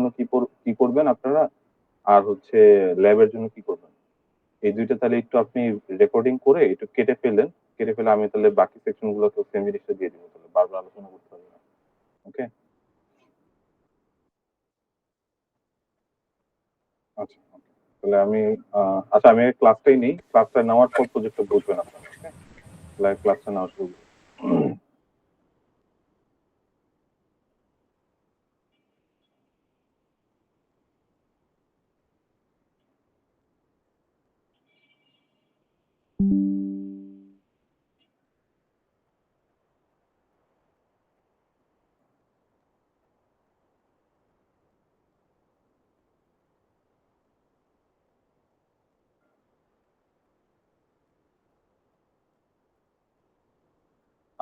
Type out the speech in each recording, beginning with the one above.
জন্য কি করবেন আপনারা, আর হচ্ছে ল্যাবের জন্য কি করবেন, এই দুইটা তাহলে একটু আপনি রেকর্ডিং করে একটু কেটে ফেলে আমি তাহলে বাকি সেকশন গুলোকে সেম জিনিসটা দিয়ে দিব, তাহলে বারবার আলোচনা করতে হবে না। ওকে, আচ্ছা okay. তাহলে আচ্ছা আমি ক্লাসটাই নেই, ক্লাসটা নেওয়ার পর প্রজেক্টটা বুঝবেন আপনারা। ওকে, লাইভ ক্লাসটা নেওয়া শুরু করুন।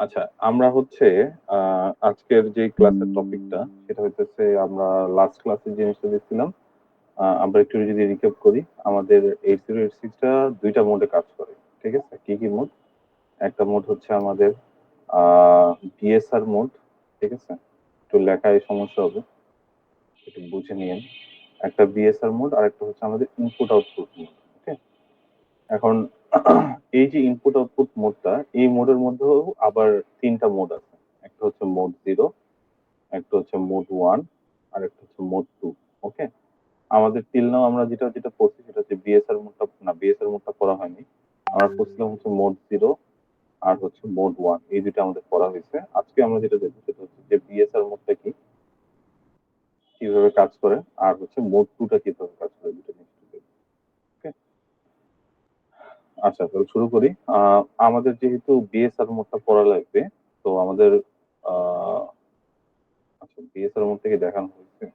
আচ্ছা, আমরা হচ্ছে আজকের যে ক্লাসের টপিকটা সেটা হচ্ছে আমরা লাস্ট ক্লাসে যে জিনিসটা দেখছিলাম, আমরা একটু যদি রিক্যাপ করি, আমাদের 8086 টা দুইটা মোডে কাজ করে। ঠিক আছে, কি কি মোড? একটা মোড হচ্ছে আমাদের ডিএসআর মোড। ঠিক আছে, একটু লেখায় সমস্যা হবে, একটু বুঝে নিয়েন। একটা বিএসআর মোড আর একটা হচ্ছে আমাদের ইনপুট আউটপুট মোড। ওকে, এখন এই যে ইনপুট আউটপুট মোডটা, এই মোডের মধ্যেও আবার তিনটা মোড আছে। একটা হচ্ছে মোড 0, একটা হচ্ছে মোড 1, আর একটা হচ্ছে মোড 2। ওকে, আমাদের টিল নাও আমরা যেটা যেটা পড়ছি সেটা হচ্ছে বিএসআর মোডটা, না বিএসআর মোডটা পড়া হয়নি। আমরা পড়ছিলাম হচ্ছে মোড 0 আর হচ্ছে মোড 1, এই দুটো আমাদের পড়া হয়েছে। আজকে আমরা যেটা দেখবো সেটা হচ্ছে যে বিএসআর মোডটা কি, কিভাবে কাজ করে, আর হচ্ছে মোড 2টা কিভাবে কাজ করে, দুটো জিনিস দেখবো। ওকে, আচ্ছা তাহলে শুরু করি। আমাদের যেহেতু বিএসআর মোডটা পড়া লাগবে, তো আমাদের আহ আচ্ছা বিএসআর মোড থেকে দেখানো হয়েছে।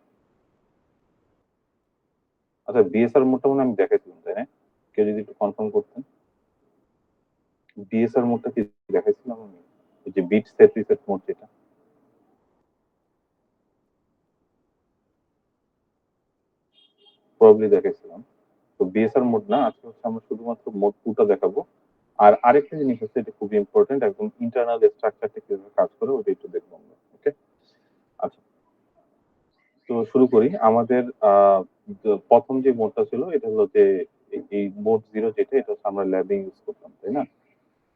আচ্ছা বিএসআর মোডটা মনে হয় আমি দেখাইছিলাম, তাই না? কেউ যদি একটু কনফার্ম করতেন, বিএসআর মোডটা কি দেখাইছিলাম আমি? এই যে বিট সেট রিসেট মোড যেটা, প্রবাবলি দেখাইছিলাম। তো বিএসআর মোড না, আজকে হচ্ছে আমরা শুধুমাত্র মোড 2টা দেখাবো। আর আরেকটা জিনিস হচ্ছে, এটা খুবই ইম্পর্টেন্ট, একদম ইন্টারনাল স্ট্রাকচারটা কিভাবে কাজ করে ওটা একটু দেখবো আমরা। ওকে, আচ্ছা তো শুরু করি। আমাদের প্রথম যে মোডটা ছিল এটা হলো যে এই মোড 0 যেটা, এটা হচ্ছে আমরা ল্যাবে ইউজ করতাম, তাই না?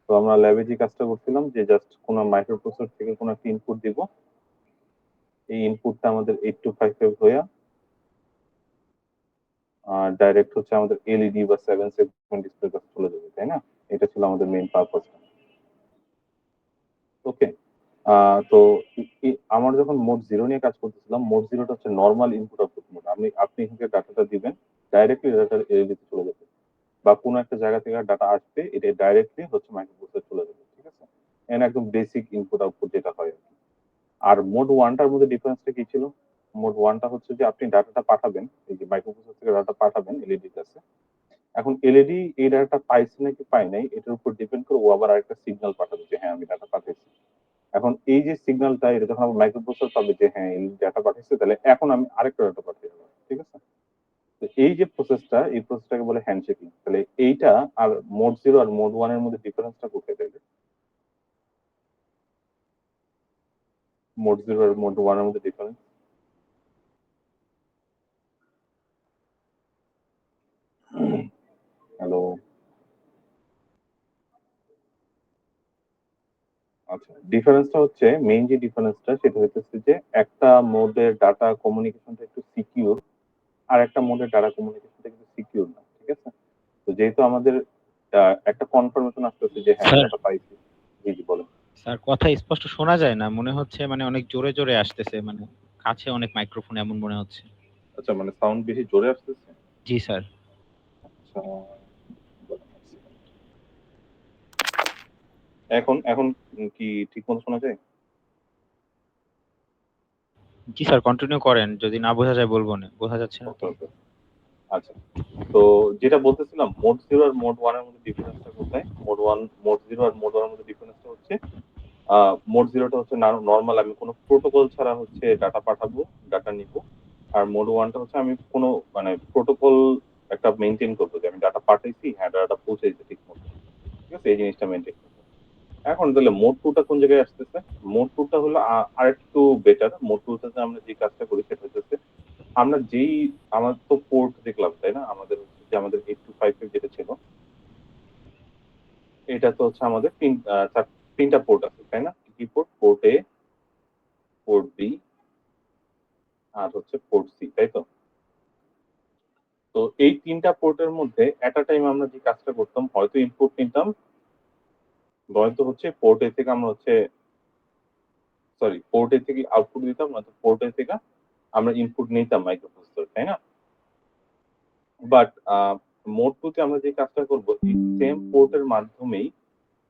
তো আমরা ল্যাবে যে কাজটা করছিলাম যে জাস্ট কোনো মাইক্রোপ্রসেসর থেকে কোনো একটা ইনপুট দিব, এই ইনপুটটা আমাদের 8255 হয়ে ডাইরেক্ট হচ্ছে আমাদের এলইডি বা 7 সেগমেন্ট ডিসপ্লে কাছে চলে যাবে, তাই না? এটা ছিল আমাদের মেইন পারপাস। ওকে, তো আমার যখন মোড 0 নিয়ে কাজ করতেছিলাম, মোড 0টা হচ্ছে নর্মাল ইনপুট আউটপুট মোড। আপনি এখানে ডাটাটা দিবেন, ডাইরেক্টলি ডাটা এলইডি তে চলে যাবে, বা কোনো একটা জায়গা থেকে ডাটা আসবে, এটা ডাইরেক্টলি হচ্ছে মাইক্রোপ্রসেসর চলে যাবে। ঠিক আছে, এখানে একদম বেসিক ইনপুট আউটপুট যেটা হয় আর কি। আর মোড 1টার মধ্যে ডিফারেন্সটা কি ছিল? মোড 1টা হচ্ছে যে আপনি ডাটাটা পাঠাবেন, এই যে মাইক্রোপ্রসেসর থেকে ডাটা পাঠাবেন এলইডি কাছে। এখন এলইডি এই ডাটা পাইছে নাকি পায় নাই এটার উপর ডিপেন্ড করে ও আবার আরেকটা সিগন্যাল পাঠাবে যে হ্যাঁ আমি ডাটা পাঠাইছি। এখন এই যে সিগন্যালটা, এটা যখন আমার মাইক্রোপ্রসেসর পাবে যে হ্যাঁ এই ডাটা পাঠাইছে, তাহলে এখন আমি আরেকটা ডাটা পাঠিয়ে দেবো। ঠিক আছে, তো এই যে প্রসেসটা, এই প্রসেসটাকে বলে হ্যান্ডশেকিং। তাহলে এইটা আর মোড 0 আর মোড 1 এর মধ্যে ডিফারেন্সটা কোথায় দেখবে? মোড 0 আর মোড 1 এর মধ্যে ডিফারেন্স, হ্যালো? আচ্ছা, ডিফারেন্সটা হচ্ছে, মেইন যে ডিফারেন্সটা সেটা হচ্ছে যে একটা মোডের ডাটা কমিউনিকেশনটা একটু সিকিউর, আর একটা মোডের ডাটা কমিউনিকেশনটা কিন্তু সিকিউর না। ঠিক আছে, তো যেহেতু আমাদের একটা কনফার্মেশন আসতেছে যে হ্যাঁ আমি স্যার ডাটা পাইছি। জি জি বলেন। স্যার কথা স্পষ্ট শোনা যায় না, মনে হচ্ছে মানে অনেক জোরে জোরে আসতেছে, মানে কাছে অনেক মাইক্রোফোন এমন মনে হচ্ছে। আচ্ছা মানে সাউন্ড বেশি জোরে আসতেছে? জি স্যার। আচ্ছা, এখন এখন কি ঠিক মতো শোনা যায়? জি স্যার, কন্টিনিউ করেন, যদি না বোঝা যায় বলবো না, বোঝা যাচ্ছে না ওকে তো। ওকে, আচ্ছা। তো যেটা বলতেছিলাম, মোড 0 আর মোড 1 এর মধ্যে ডিফারেন্সটা কোথায়? মোড 0 আর মোড 1 এর মধ্যে ডিফারেন্সটা হচ্ছে মোড 0টা হচ্ছে নর্মাল, আমি কোনো প্রোটোকল ছাড়া হচ্ছে ডাটা পাঠাবো, ডাটা নিব। আর মোড 1টা হচ্ছে আমি কোনো মানে প্রোটোকল একটা মেনটেন করবো যে আমি ডাটা পাঠাইছি, হ্যাঁ ডাটা পৌঁছাইছে ঠিক মতো। ঠিক আছে, এই জিনিসটা মেনটেন করবো। এখন তাহলে মোড টুটা কোন জায়গায় আসতেছে? মোড টুটা হলো আরেকটু বেটার। মোড টুটাতে আমরা যে কাজটা করি সেটা হচ্ছে আমরা যেই আমার তো পোর্ট দেখলাম তাই না, আমাদের হচ্ছে যে আমাদের 8255 যেটা ছিল এটা তো হচ্ছে আমাদের তিনটা পোর্ট আছে তাই না? কি পোর্ট? পোর্ট এ, পোর্ট বি আর হচ্ছে পোর্ট সি, তাই তো? তো এই তিনটা পোর্টের মধ্যে এট আ টাইম আমরা যে কাজটা করতাম, হয়তো ইনপুট নিতাম, নয়তো হচ্ছে পোর্ট এ থেকে আমরা হচ্ছে সরি পোর্ট এ থেকে আউটপুট দিতাম, নয়তো পোর্ট এ থেকে আমরা ইনপুট নিতাম মাইক্রোপ্রসেসর, তাই না? বাট মোড টু তে আমরা যে কাজটা করবো এই সেম পোর্টের মাধ্যমেই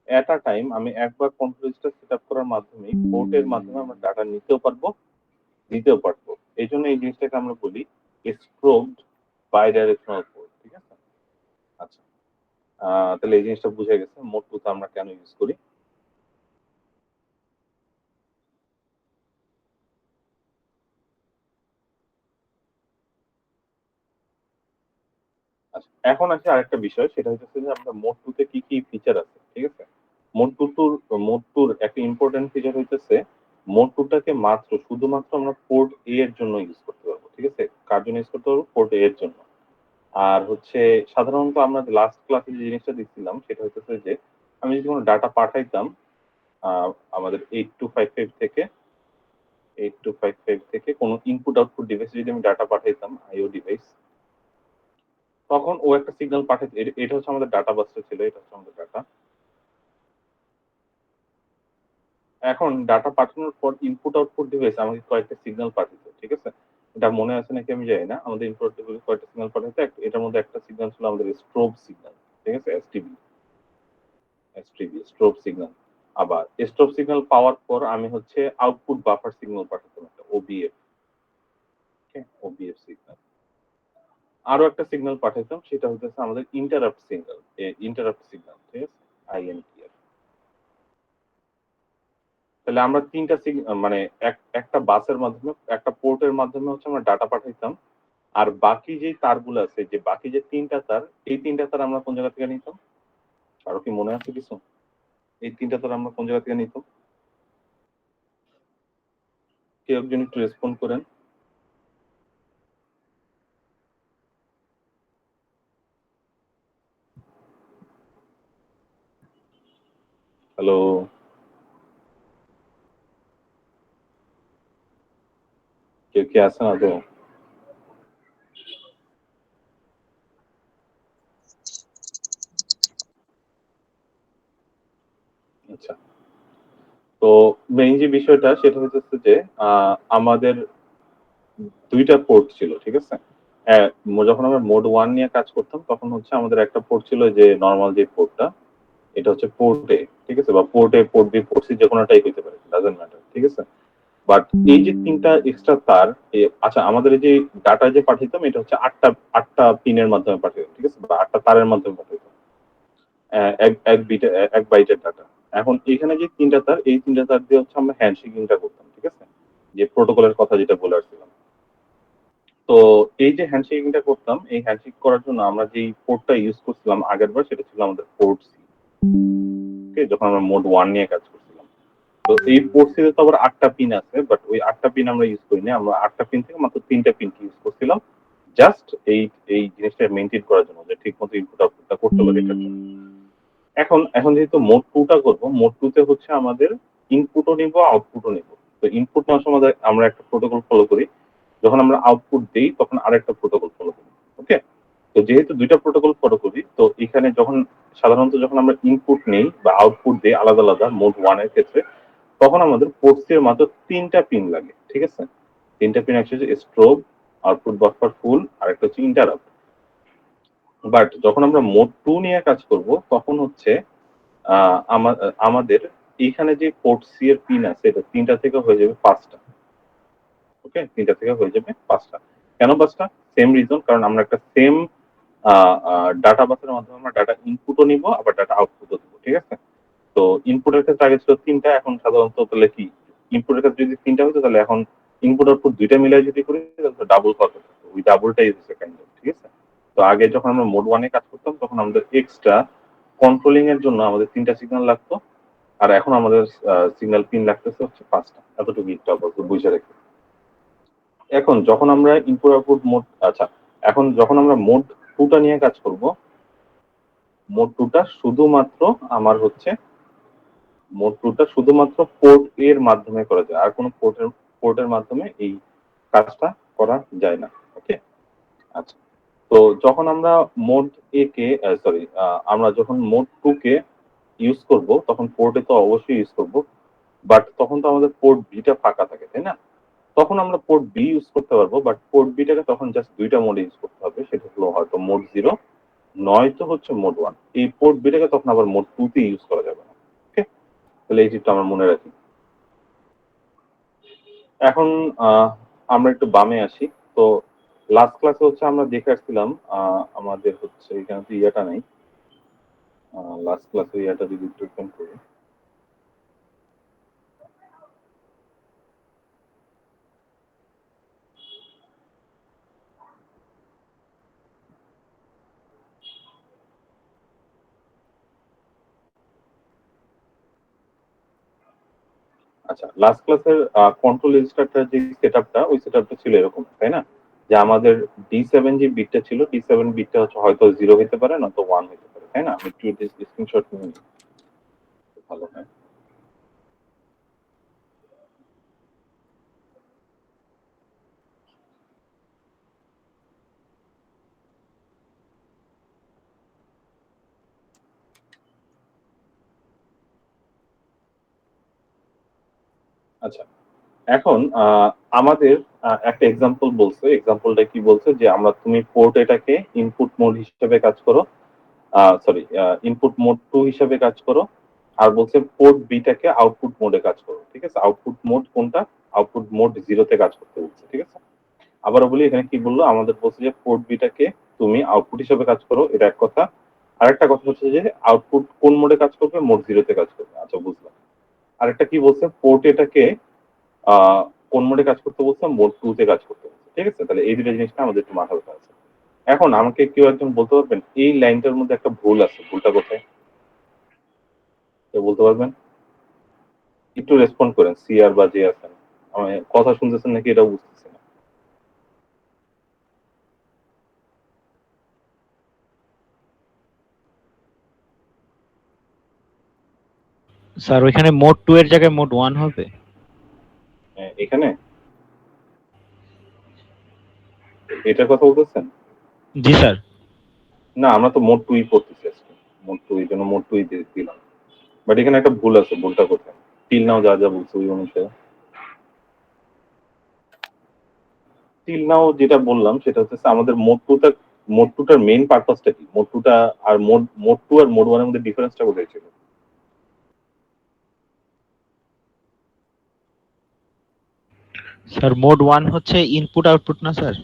এট আ টাইম আমি একবার কন্ট্রোল সেট আপ করার মাধ্যমে পোর্টের মাধ্যমে আমরা ডাটা নিতেও পারবো, দিতেও পারবো। এই জন্য এই জিনিসটাকে আমরা বলি স্ট্রোবড বাই ডাইরেকশনাল পোর্ট, ঠিক আছে? আচ্ছা, তাহলে এই জিনিসটা বুঝে গেছে মোড টু তে আমরা কেন ইউজ করি। আচ্ছা, এখন আসি আরেকটা বিষয়, সেটা হচ্ছে যে আমরা মোড টু তে কি কি ফিচার আছে, ঠিক আছে? মোড টুর একটা ইম্পর্টেন্ট ফিচার হইতেছে মোড টুটাকে মাত্র শুধুমাত্র আমরা পোর্ট এ এর জন্য ইউজ করতে পারবো, ঠিক আছে? কার জন্য ইউজ করতে পারবো? পোর্ট এ এর জন্য। আর হচ্ছে সাধারণত আমরা লাস্ট ক্লাসে যে জিনিসটা দেখছিলাম সেটা হচ্ছে যে আমি যদি কোনো ডাটা পাঠাইতাম আহ, আমাদের 8255 থেকে 8255 থেকে কোনো ইনপুট আউটপুট ডিভাইসে যদি আমি ডাটা পাঠাইতাম, আইও ডিভাইস, তখন ও একটা সিগন্যাল পাঠাইতো। এটা হচ্ছে আমাদের ডাটা বাসটা ছিল, এটা হচ্ছে আমাদের ডাটা। এখন ডাটা পাঠানোর পর ইনপুট আউটপুট ডিভাইস আমাকে কয়েকটা সিগন্যাল পাঠাতো, ঠিক আছে? এটা মনে আছে নাকি আমি জানি না, আমাদের ইনপুট ডিভাইস কয়েকটা সিগন্যাল পাঠাতো, এটার মধ্যে একটা সিগন্যাল ছিল আমাদের স্ট্রোব সিগন্যাল, ঠিক আছে? STB strobe signal. আবার স্ট্রোব সিগন্যাল পাওয়ার পর আমি হচ্ছে আউটপুট বাফার সিগন্যাল পাঠাতাম, একটা ওবিএফ, ওবিএফ সিগন্যাল। আরো একটা সিগন্যাল পাঠাতাম, সেটা হচ্ছে আমাদের ইন্টারাপ্ট সিগন্যাল, ইন্টারাপ্ট সিগন্যাল, ঠিক আছে? আইএনটিআর। তাহলে আমরা তিনটা মানে একটা বাসের মাধ্যমে, একটা পোর্টের মাধ্যমে হচ্ছে আমরা ডাটা পাঠাইতাম। আর বাকি যে তারগুলো আছে, যে বাকি যে তিনটা তার, এই তিনটা তার আমরা কোন জায়গা থেকে নিতাম? আরো কি মনে আছে কিছু? এই তিনটা তার আমরা কোন জায়গা থেকে নিতাম? কেউ একজন একটু রেসপন্ড করেন। হ্যালো, কেউ কি আছেন আদৌ? আচ্ছা, তো মেইন যে বিষয়টা সেটা হচ্ছে যে আমাদের দুইটা পোর্ট ছিল, ঠিক আছে? যখন আমরা মোড ওয়ান নিয়ে কাজ করতাম তখন হচ্ছে আমাদের একটা পোর্ট ছিল যে নর্মাল যে পোর্টটা, এটা হচ্ছে পোর্ট এ, ঠিক আছে? বা পোর্ট এ, পোর্ট বি, পোর্ট সি যে কোনোটাই হইতে পারে, ডাজন্ট ম্যাটার, ঠিক আছে? বাট এই যে তিনটা এক্সট্রা তার, আচ্ছা আমাদের এই যে ডাটা যে পাঠাইতাম এটা হচ্ছে আটটা আটটা পিনের মাধ্যমে পাঠাইতাম, ঠিক আছে? বা আটটা তারের মাধ্যমে পাঠাইতাম এক এক বিট, এক বাইটের ডাটা। এখন এখানে যে তিনটা তার, এই তিনটা তার দিয়ে হচ্ছে আমরা হ্যান্ডশেকিংটা করতাম, ঠিক আছে? যে প্রোটোকলের কথা যেটা বলে আসছিলাম। তো এই যে হ্যান্ডশেকিংটা করতাম, এই হ্যান্ডশেক করার জন্য আমরা যেই পোর্টটা ইউজ করছিলাম আগের বার, সেটা ছিল আমাদের পোর্ট সি, ওকে? যখন আমরা মোড ওয়ান নিয়ে কাজ করছিলাম, তো এই পোর্ট সি তো আবার আটটা পিন আছে, বাট ওই আটটা পিন আমরা ইউজ করিনি, আমরা আটটা পিন থেকে মাত্র তিনটা পিন ইউজ করছিলাম, জাস্ট এই এই জিনিসটা মেনটেন করার জন্য, যে ঠিক মতো ইনপুট আউটপুটটা করতে পারে এটার জন্য। এখন এখন যেহেতু মোড টুটা করবো, মোড টু তে হচ্ছে আমাদের ইনপুটও নিব, আউটপুটও নিব। তো ইনপুট নেওয়ার সময় আমরা একটা প্রোটোকল ফলো করি, যখন আমরা আউটপুট দিই তখন আরেকটা প্রোটোকল ফলো করি, ওকে? তো যেহেতু দুইটা প্রোটোকল ফলো করি, তো এখানে যখন সাধারণত যখন আমরা ইনপুট নেই বা আউটপুট দিই আলাদা আলাদা মোড ওয়ান এর ক্ষেত্রে, তখন আমাদের পোর্টস এর মাত্র তিনটা পিন লাগে, ঠিক আছে? তিনটা পিন হচ্ছে স্ট্রোব, আউটপুট বাফার ফুল, আর একটা হচ্ছে ইন্টারাপ্ট। বাট যখন আমরা মোড টু নিয়ে কাজ করব তখন হচ্ছে আমাদের এইখানে যে পোর্ট সি এর পিন আছে, এটা তিনটা থেকে হয়ে যাবে পাঁচটা, ওকে? তিনটা থেকে হয়ে যাবে পাঁচটা। কেন পাঁচটা? সেম রিজন, কারণ আমরা একটা সেম ডাটা বাসের মাধ্যমে আমরা ডাটা ইনপুটও নিব, আবার ডাটা আউটপুটও দিব, ঠিক আছে? তো ইনপুটের ক্ষেত্রে আগে ছিল তিনটা, এখন সাধারণত তাহলে কি, ইনপুটের ক্ষেত্রে যদি তিনটা হতো তাহলে এখন ইনপুট আউটপুট দুইটা মিলাই যদি করি তাহলে ডাবল কত থাকতো, ওই ডাবলটাই হচ্ছে কাইন্ড অফ, ঠিক আছে? তো আগে যখন আমরা মোড ওয়ানে কাজ করতাম তখন আমাদের এক্সট্রা কন্ট্রোলিং এর জন্য আমাদের তিনটা সিগন্যাল লাগতো, আর এখন আমাদের সিগন্যাল পিন লাগতেছে হচ্ছে 5টা, এতটুকু একটা অবস্থা বুঝে রেখে। এখন যখন আমরা ইনপুট আউটপুট মোড, আচ্ছা এখন যখন আমরা মোড 2টা নিয়ে কাজ করব, মোড 2টা শুধুমাত্র আমার হচ্ছে মোড 2টা শুধুমাত্র পোর্ট এর মাধ্যমে করা যায়, আর কোনো পোর্টের মাধ্যমে এই কাজটা করা যায় না। ওকে, আচ্ছা। তো যখন আমরা মোড এ কে সরি আমরা যখন মোড 2 কে ইউজ করব তখন পোর্টে তো অবশ্যই ইউজ করব, বাট তখন তো আমাদের পোর্ট বিটা ফাঁকা থাকে, তাই না? তখন আমরা পোর্ট বি ইউজ করতে পারবো, বাট পোর্ট বিটাকে তখন জাস্ট দুইটা মোডে ইউজ করতে হবে, সেটা হলো হয়তো মোড 0 নয়তো হচ্ছে মোড 1। এই পোর্ট বিটাকে তখন আবার মোড 2 তে ইউজ করা যাবে না। ওকে, তাহলে এই জিনিসটা আমরা মনে রাখি। এখন আমরা একটু বামে আসি। তো লাস্ট ক্লাসে হচ্ছে আমরা দেখে আসছিলাম আমাদের হচ্ছে এখানে তো ইয়েটা নেই, লাস্ট ক্লাসে ইয়েটা যদি একটু ওপেন করি। আচ্ছা, লাস্ট ক্লাসের কন্ট্রোল রেজিস্টারটার যে সেটআপটা, ওই সেটআপটা ছিল এরকম, তাই না? যে আমাদের D7 যে বিটটা ছিল, D7 বিটটা হচ্ছে হয়তো 0 হতে পারে, নয়তো 1 হতে পারে, তাই না? আমি একটু স্ক্রিনশট নিয়ে নিই, ভালো হয়। আচ্ছা, এখন আমাদের একটা এক্সাম্পল বলছে, এক্সাম্পলটা কি বলছে যে তুমি পোর্ট এটাকে ইনপুট মোড হিসেবে কাজ করো, সরি ইনপুট মোড 2 হিসেবে কাজ করো, আর বলছে পোর্ট বিটাকে আউটপুট মোডে কাজ করো। ঠিক আছে, আউটপুট মোড কোনটা? আউটপুট মোড 0 তে কাজ করতে বলছে। ঠিক আছে, আবারও বলি, এখানে কি বললো আমাদের, বলছে যে পোর্ট বিটাকে তুমি আউটপুট হিসেবে কাজ করো, এটা এক কথা। আরেকটা কথা হচ্ছে যে আউটপুট কোন মোডে কাজ করবে? মোড 0 তে কাজ করবে। আচ্ছা, বুঝলাম। আরেকটা কি বলছে, পোর্ট এটাকে আহ কোন মোডে কাজ করতে বলছে? মোড 2 তে কাজ করতে বলছে। ঠিক আছে, তাহলে এই দুটো জিনিসটা আমাদের একটু মাথা ব্যথা আছে। এখন আমাকে কেউ একজন বলতে পারবেন এই লাইনটার মধ্যে একটা ভুল আছে, ভুলটা কোথায়? কেউ বলতে পারবেন? একটু রেসপন্ড করেন, সি আর বা যে আছেন, আমি কথা শুনতেছেন নাকি এটাও বুঝতেছি না। স্যার ওইখানে মোড 2 এর জায়গায় মোড 1 হবে? এখানে এটার কথা বলতেছেন? জি স্যার। না, আমরা তো মোড 2ই করতেছি আজকে, মোড 2 এই জন্য মোড 2ই দিলাম। বাট এখানে একটা ভুল আছে, ভুলটা কোথায়? টিল নাও যা যা বলছে ওই অনুসারে। টিল নাও যেটা বললাম সেটা হচ্ছে আমাদের মোড 2টার মেইন পারপাসটা কি? মোড 2টা আর মোড 2 আর মোড 1 এর মধ্যে ডিফারেন্সটা কোথায় ছিল? স্যার মোড 1 হচ্ছে ইনপুট আউটপুট না স্যার?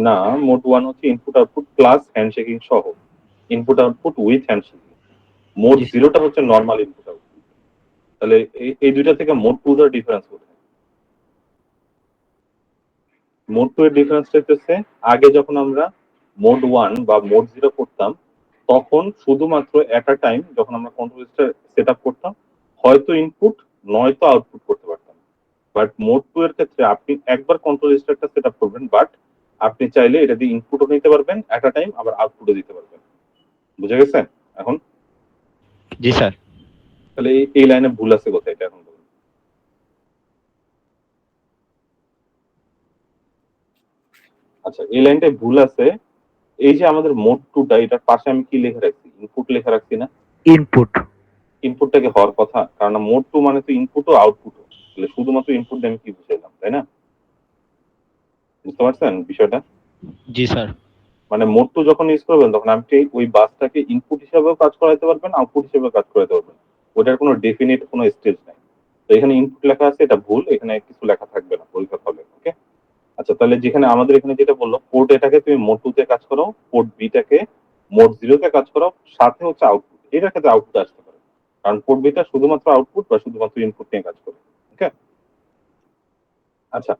না, মোড 1 হচ্ছে ইনপুট আউটপুট প্লাস হ্যান্ডশেকিং সহ, input output with handshaking. Mode জি স্যার। 0টা হচ্ছে নর্মাল ইনপুট আউটপুট। তাহলে এই দুইটা থেকে মোড 2 এর ডিফারেন্স কোথায়? মোড 2 এর ডিফারেন্সটা হচ্ছে আগে যখন আমরা মোড 1 বা মোড 0 করতাম, তখন শুধুমাত্র এট আ টাইম যখন আমরা কন্ট্রোল রেজিস্টার সেট আপ করতাম, হয়তো ইনপুট নয়তো আউটপুট করতে পারতাম। বাট মোড 2 এর ক্ষেত্রে আপনি একবার কন্ট্রোল রেজিস্টারটা সেট আপ করবেন, বাট আপনি চাইলে এটা দিয়ে ইনপুটও নিতে পারবেন এট আ টাইম, আবার আউটপুটও দিতে পারবেন। বুঝে গেছে এখন? জি স্যার। তাহলে এই লাইনে ভুল আছে কোথায়, এটা এখন বলুন। আচ্ছা, এই লাইনটায় ভুল আছে। এই যে আমাদের মোড 2টা, এটার পাশে আমি কি লেখা রাখছি? ইনপুট লেখা রাখছি না? ইনপুট। ইনপুটটাকে হওয়ার কথা, কারণ মোড 2 মানে তো ইনপুটও আউটপুটও, তাহলে শুধুমাত্র ইনপুট দিয়ে আমি কি বুঝাইলাম, তাই না? বুঝতে পারছেন বিষয়টা? জি স্যার। মানে মোড 2 যখন ইউজ করবেন তখন আপনি ওই বাসটাকে ইনপুট হিসেবেও কাজ করাতে পারবেন, আউটপুট হিসেবেও কাজ করাতে পারবেন। ওটার কোনো ডেফিনিট কোনো স্টেজ নাই। তো এখানে ইনপুট লেখা আছে, এটা ভুল, এখানে কিছু লেখা থাকবে না, ভুল কথা হবে। ওকে, আচ্ছা, তাহলে যেখানে আমাদের এখানে যেটা বললো, পোর্ট এটাকে তুমি মোড 2 তে কাজ করো, পোর্ট বিটাকে মোড 0 তে কাজ করো, সাথে হচ্ছে আউটপুট, এটার ক্ষেত্রে আউটপুট আসতে পারে, কারণ পোর্ট বিটা শুধুমাত্র আউটপুট বা শুধুমাত্র ইনপুট নিয়ে কাজ করে। ওকে, আচ্ছা,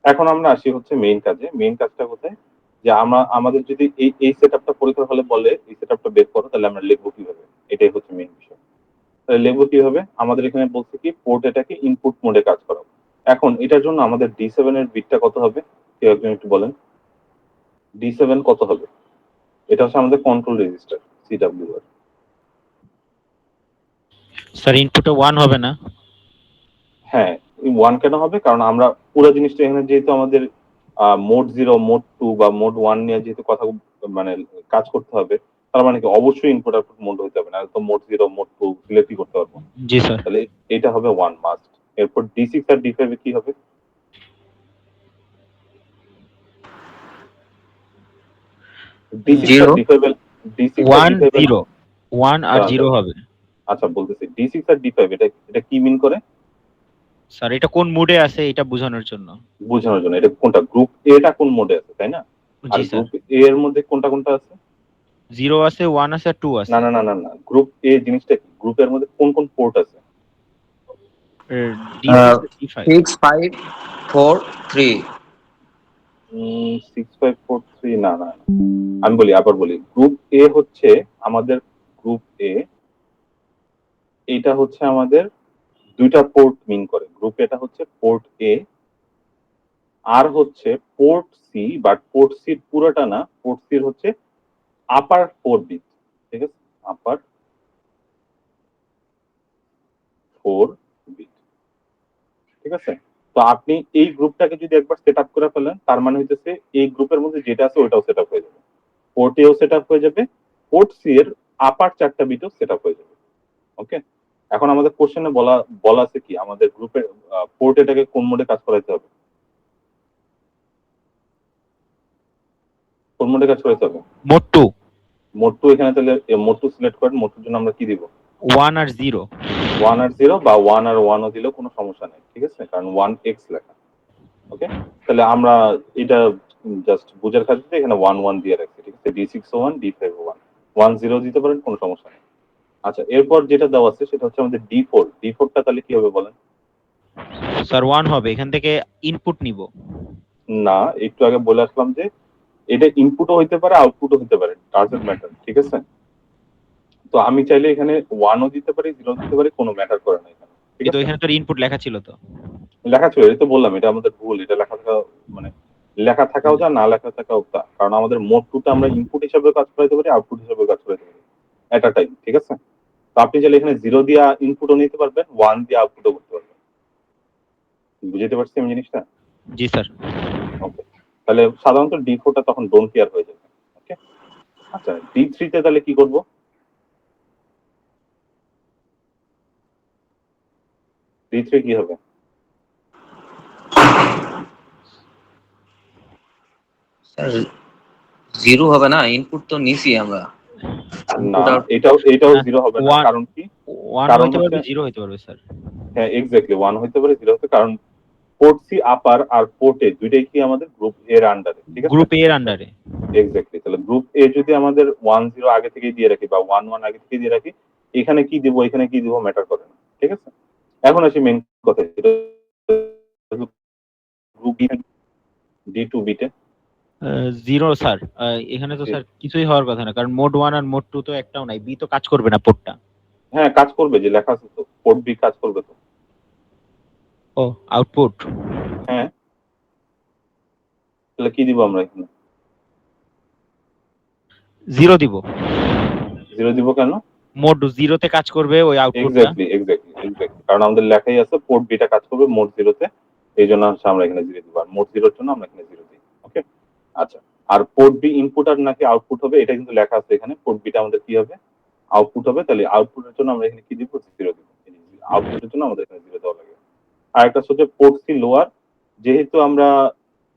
এখন আমরা আসি হচ্ছে মেইন কাজে। মেইন কাজটা কোথায়? যে আমাদের যদি এই সেটআপটা পরীক্ষার হলে বলে এই সেটআপটা বের করো, তাহলে আমরা লিখবো কিভাবে? এটাই হচ্ছে মেইন বিষয়। তাহলে লিখবো কি হবে, আমাদের এখানে বলছে কি পোর্ট এটাকে ইনপুট মোডে কাজ করাবো। এখন এটার জন্য আমাদের D7 এর বিটটা কত হবে, কেউ একজন একটু বলেন। D7 কত হবে? এটা হচ্ছে আমাদের কন্ট্রোল রেজিস্টার CWR। স্যার ইনপুটে 1 হবে না? হ্যাঁ, 1 কেন হবে? কারণ আমরা পুরো জিনিসটা এখানে যেহেতু আমাদের মোড 0, মোড 2 বা মোড 1 নিয়ে যেহেতু কথা মানে কাজ করতে হবে, তার মানে কি অবশ্যই ইনপুট আউটপুট মোড হতে হবে, না তো মোড 0, মোড 2 সিলেক্টই করতে পারবো না। জি স্যার। তাহলে এটা হবে 1 মাস্ট। এরপর D6 আর D5 এ কি হবে? D6 আর জিরো D5 এ D6 আর 1 D5 এ 0 1 আর দাঁড়ান, 0 হবে। আচ্ছা বলতেছি D6 আর D5 এটা কি মিন করে স্যার এটা কোন মুডে আছে এটা বোঝানোর জন্য। বোঝানোর জন্য। এটা কোনটা গ্রুপ এ টা কোন মোডে আছে, তাই না? আর জি স্যার। গ্রুপ এ এর মধ্যে কোনটা কোনটা আছে? 0 আছে, 1 আছে আর 2 না আছে। না না না না, গ্রুপ এ জিনিসটা কি? গ্রুপের মধ্যে কোন কোন পোর্ট আছে? D6 আর D5। 6543 6543 না না না। আমি বলি, আবার বলি, গ্রুপ এ হচ্ছে আমাদের গ্রুপ এ, এটা হচ্ছে আমাদের দুইটা পোর্ট মিন করে। গ্রুপ এটা হচ্ছে পোর্ট এ, আর হচ্ছে পোর্ট সি, বাট পোর্ট সির পুরোটা না, পোর্ট সির হচ্ছে আপার 4 বিট, ঠিক আছে? আপার 4 বিট, ঠিক আছে? তো আপনি এই গ্রুপটাকে যদি একবার সেট আপ করে ফেলেন, তার মানে হইতেছে এই গ্রুপের মধ্যে যেটা আছে ওইটাও সেট আপ হয়ে যাবে। পোর্ট এও সেট আপ হয়ে যাবে, পোর্ট সি এর আপার 4টা বিটও সেট আপ হয়ে যাবে। ওকে, এখন আমাদের কোশ্চেনে বলা বলা আছে কি আমাদের গ্রুপের পোর্ট এটাকে কোন মোডে কাজ করাইতে হবে, কোন মোডে কাজ করাইতে হবে? মোড 2। মোড 2 এখানে তাহলে মোড 2 সিলেক্ট করেন। মোড 2 জন্য আমরা কি দিব? 1 আর 0। 1 আর 0 বা 1 আর 1 ও দিলেও কোনো সমস্যা নেই, ঠিক আছে? কারণ 1x লেখা। ওকে, তাহলে আমরা এটা জাস্ট বুঝার খাতিরে এখানে 1 1 দিয়ে রাখছি, ঠিক আছে? D6 ও 1, D5 ও 1, 1 0 দিতে পারেন, কোনো সমস্যা নেই। আচ্ছা, এরপর যেটা দেওয়া আছে সেটা হচ্ছে আমাদের D4। D4টা তাহলে কি হবে বলেন? স্যার 1 হবে, এখান থেকে ইনপুট নিব। না, একটু আগে বলে আসলাম যে এটা ইনপুটও হইতে পারে, আউটপুটও হইতে পারে, ডাজন্ট ম্যাটার, ঠিক আছে? তো আমি চাইলে এখানে 1 ও দিতে পারি, 0 দিতে পারি, কোনো ম্যাটার করে না এখানে, ঠিক কিন্তু আছে? এখানে তো ইনপুট লেখা ছিল তো। লেখা ছিল, এই তো বললাম এটা আমাদের ভুল। এটা লেখা থাকা মানে লেখা থাকাও যা, না লেখা থাকাও তা। কারণ আমাদের মোড 2টা আমরা ইনপুট হিসেবে কাজ করাইতে পারি, আউটপুট হিসেবে কাজ করাইতে পারি এট আ টাইম, ঠিক আছে? তো আপনি চাইলে এখানে 0 দিয়ে ইনপুটও নিতে পারবেন, 1 দিয়ে আউটপুটও করতে পারবেন। বুঝতে পারছি আমি জিনিসটা? জি স্যার। ওকে, তাহলে সাধারণত D4টা তখন ডোন্ট কেয়ার হয়ে যাবে। ওকে, আচ্ছা D3 তে তাহলে কি করব? D3 কি হবে? স্যার জিরো হবে না, ইনপুট তো নিছি আমরা। না, ইনপুট আউট এটাও না, 0 হবে না। 1 কারণ কি? 1 কারণ হইতে হচ্ছে, পারবে, 0 হইতে পারবে স্যার। হ্যাঁ এক্স্যাক্টলি 1 হইতে পারে, 0 হতে, কারণ পোর্ট সি আপার আর পোর্ট এ দুইটাই কি আমাদের গ্রুপ এর আন্ডারে, ঠিক আছে? গ্রুপ এ এর আন্ডারে। এক্স্যাক্টলি, তাহলে গ্রুপ এ যদি আমাদের 1 0 আগে থেকে দিয়ে রাখি বা 1 1 আগে থেকে দিয়ে রাখি, এখানে কি দিব এখানে কি দিব ম্যাটার করে না, ঠিক আছে? এখন আসি মেইন কথা, গ্রুপ D2 বিটে 0 স্যার। এখানে তো স্যার কিছুই হওয়ার কথা না, কারণ মোড 1 আর মোড 2 তো একটাও নাই, বি তো কাজ করবে না পোর্টটা। হ্যাঁ কাজ করবে, যে লেখা আছে তো, পোর্ট বি কাজ করবে তো। ও আউটপুট হ্যাঁ, তাহলে কি দিব আমরা এখানে? 0 দিব। 0 দিব কেন? মোড 0 তে কাজ করবে ওই আউটপুটটা। এক্স্যাক্টলি, কারণ আমাদের লেখাই আছে পোর্ট বিটা কাজ করবে মোড 0 তে, এই জন্য হচ্ছে আমরা এখানে 0 দিব, আর মোড 0 এর জন্য আমরা এখানে 0 দিই। ওকে, আচ্ছা, আর পোর্ট বি ইনপুট আর নাকি আউটপুট হবে এটা কিন্তু লেখা আছে এখানে। পোর্ট বিটা আমাদের কি হবে? আউটপুট হবে, তাহলে আউটপুটের জন্য আমরা এখানে কি দিব? 0 দিব। আউটপুটের জন্য আমাদের এখানে 0 দেওয়া লাগে। আর একটা হচ্ছে পোর্ট সি লোয়ার, যেহেতু আমরা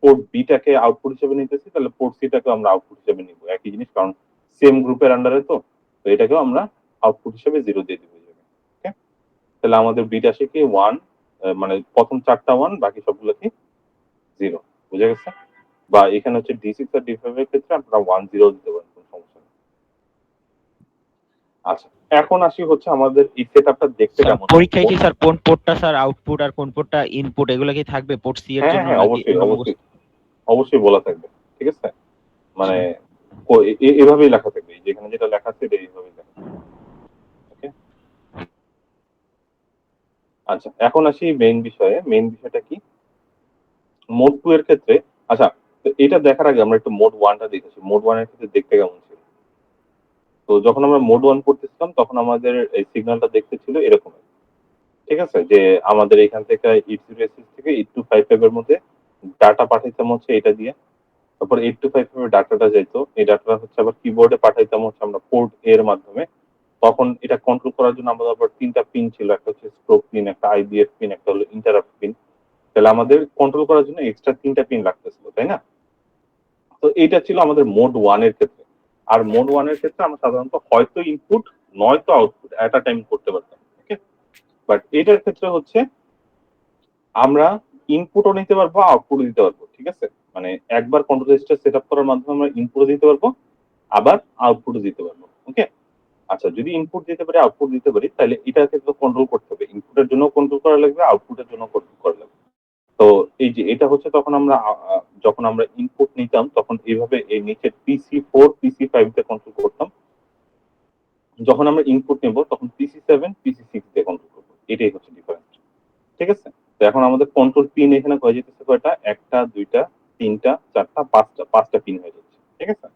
পোর্ট বিটাকে আউটপুট হিসেবে নিতেছি, তাহলে পোর্ট সিটাকে আমরা আউটপুট হিসেবে নিব, একই জিনিস, কারণ সেম গ্রুপের আন্ডারে তো। তো এটাকেও আমরা আউটপুট হিসেবে 0 দিয়ে দিব। ওকে, তাহলে আমাদের বিট আসে কি 1, মানে প্রথম 4টা 1, বাকি সবগুলো কি 0। বুঝা গেছে? বা এখানে হচ্ছে D6 আর D5 এর ক্ষেত্রে আপনারা 1 0 দিতে পারেন, কোনো সমস্যা নেই। আচ্ছা, এখন আসি হচ্ছে আমাদের এই সেটআপটা দেখতে স্যার কেমন। পরীক্ষায় কি স্যার কোন পোর্টটা স্যার আউটপুট আর কোন পোর্টটা ইনপুট এগুলো কি থাকবে পোর্ট সি এর হ্যাঁ জন্য হ্যাঁ, নাকি অবশ্যই অন্য অবশ্যই মুখস্থ? অবশ্যই বলা থাকবে, ঠিক আছে? মানে এভাবেই লেখা থাকবে, যেখানে যেটা লেখা আছে এটা এইভাবেই লেখা থাকবে। ওকে, আচ্ছা, এখন আসি মেইন বিষয়ে। মেইন বিষয়টা কি? মোড 2 এর ক্ষেত্রে আচ্ছা, তো এটা দেখার আগে আমরা একটু মোড 1 টা দেখেছি। মোড 1 এর ক্ষেত্রে দেখতে কেমন ছিল? তো যখন আমরা মোড 1 করতেছিলাম তখন আমাদের এই সিগন্যালটা দেখতে ছিল এরকম। ঠিক আছে? যে আমাদের এখান থেকে 8086 থেকে 8255 এর মধ্যে ডাটা পাঠাইতাম হচ্ছে এটা দিয়ে। তারপর 8255 এর ডাটাটা যাইতো। এই ডাটাটা হচ্ছে আবার কিবোর্ডে পাঠাইতাম হচ্ছে আমরা পোর্ট এ এর মাধ্যমে। তখন এটা কন্ট্রোল করার জন্য আমাদের আবার ৩ টা পিন ছিল। একটা হচ্ছে স্ট্রোব পিন, একটা আইবিএফ পিন, একটা হলো ইন্টারাপ্ট পিন। তাহলে আমাদের কন্ট্রোল করার জন্য এক্সট্রা ৩ টা পিন লাগতেছিল, তাই না? তো এইটা ছিল আমাদের মোড 1 এর ক্ষেত্রে। আর মোড 1 এর ক্ষেত্রে আমরা সাধারণত হয়তো ইনপুট নয়তো আউটপুট এট আ টাইম করতে পারতাম। ওকে? বাট এটার ক্ষেত্রে হচ্ছে আমরা ইনপুটও নিতে পারবো, আউটপুটও দিতে পারবো। ঠিক আছে? মানে একবার কন্ট্রোল রেজিস্টার সেটআপ করার মাধ্যমে আমরা ইনপুটও দিতে পারবো, আবার আউটপুটও দিতে পারবো। ওকে? আচ্ছা, যদি ইনপুট দিতে পারি, আউটপুট দিতে পারি, তাহলে এটার ক্ষেত্রে কন্ট্রোল করতে হবে। ইনপুটের জন্য কন্ট্রোল করা লাগবে, আউটপুটের জন্য কন্ট্রোল করা লাগবে। তো এই যে এটা হচ্ছে তখন আমরা যখন আমরা ইনপুট নিতাম তখন এইভাবে এই নিচের PC4, PC5 তে কন্ট্রোল করতাম। যখন আমরা ইনপুট নেব তখন PC7, PC6 দিয়ে কন্ট্রোল করব। এটাই হচ্ছে ডিফারেন্স। ঠিক আছে? তো এখন আমাদের কন্ট্রোল পিন এখানে হয়ে যেতেছে কয়টা? ১ টা, ২ টা, ৩ টা, ৪ টা, ৫ টা। ৫ টা পিন হয়ে যাচ্ছে। ঠিক আছে?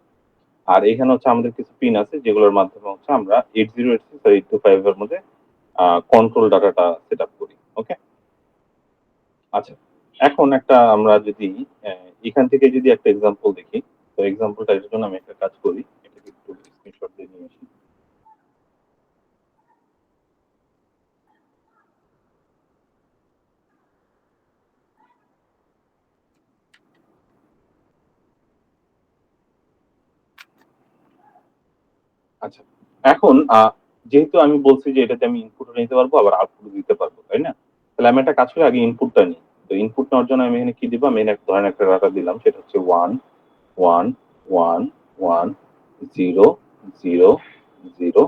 আর এখানে হচ্ছে আমাদের কিছু পিন আছে যেগুলোর মাধ্যমে হচ্ছে আমরা 8086 আর 8255 এর মধ্যে কন্ট্রোল ডাটাটা সেটআপ করি। ওকে? আচ্ছা। এখন একটা আমরা যদি এখান থেকে যদি একটা এক্সাম্পল দেখি, তো এক্সাম্পলটা এর জন্য আমি একটা কাজ করি। এটাকে একটু স্ক্রিনশট দিয়ে নিয়ে আসি। আচ্ছা। এখন যেহেতু আমি বলছি যে এটাতে আমি ইনপুটও নিতে পারবো আবার আউটপুটও দিতে পারবো, তাই না? তাহলে আমি একটা কাজ করি আগে ইনপুটটা নিই। তো ইনপুট নেওয়ার জন্য আমি এখানে কি দিব? আমি এখানে ধরেন একটা ডাটা দিলাম সেটা হচ্ছে 1, 1, 1, 1, 0, 0, 0,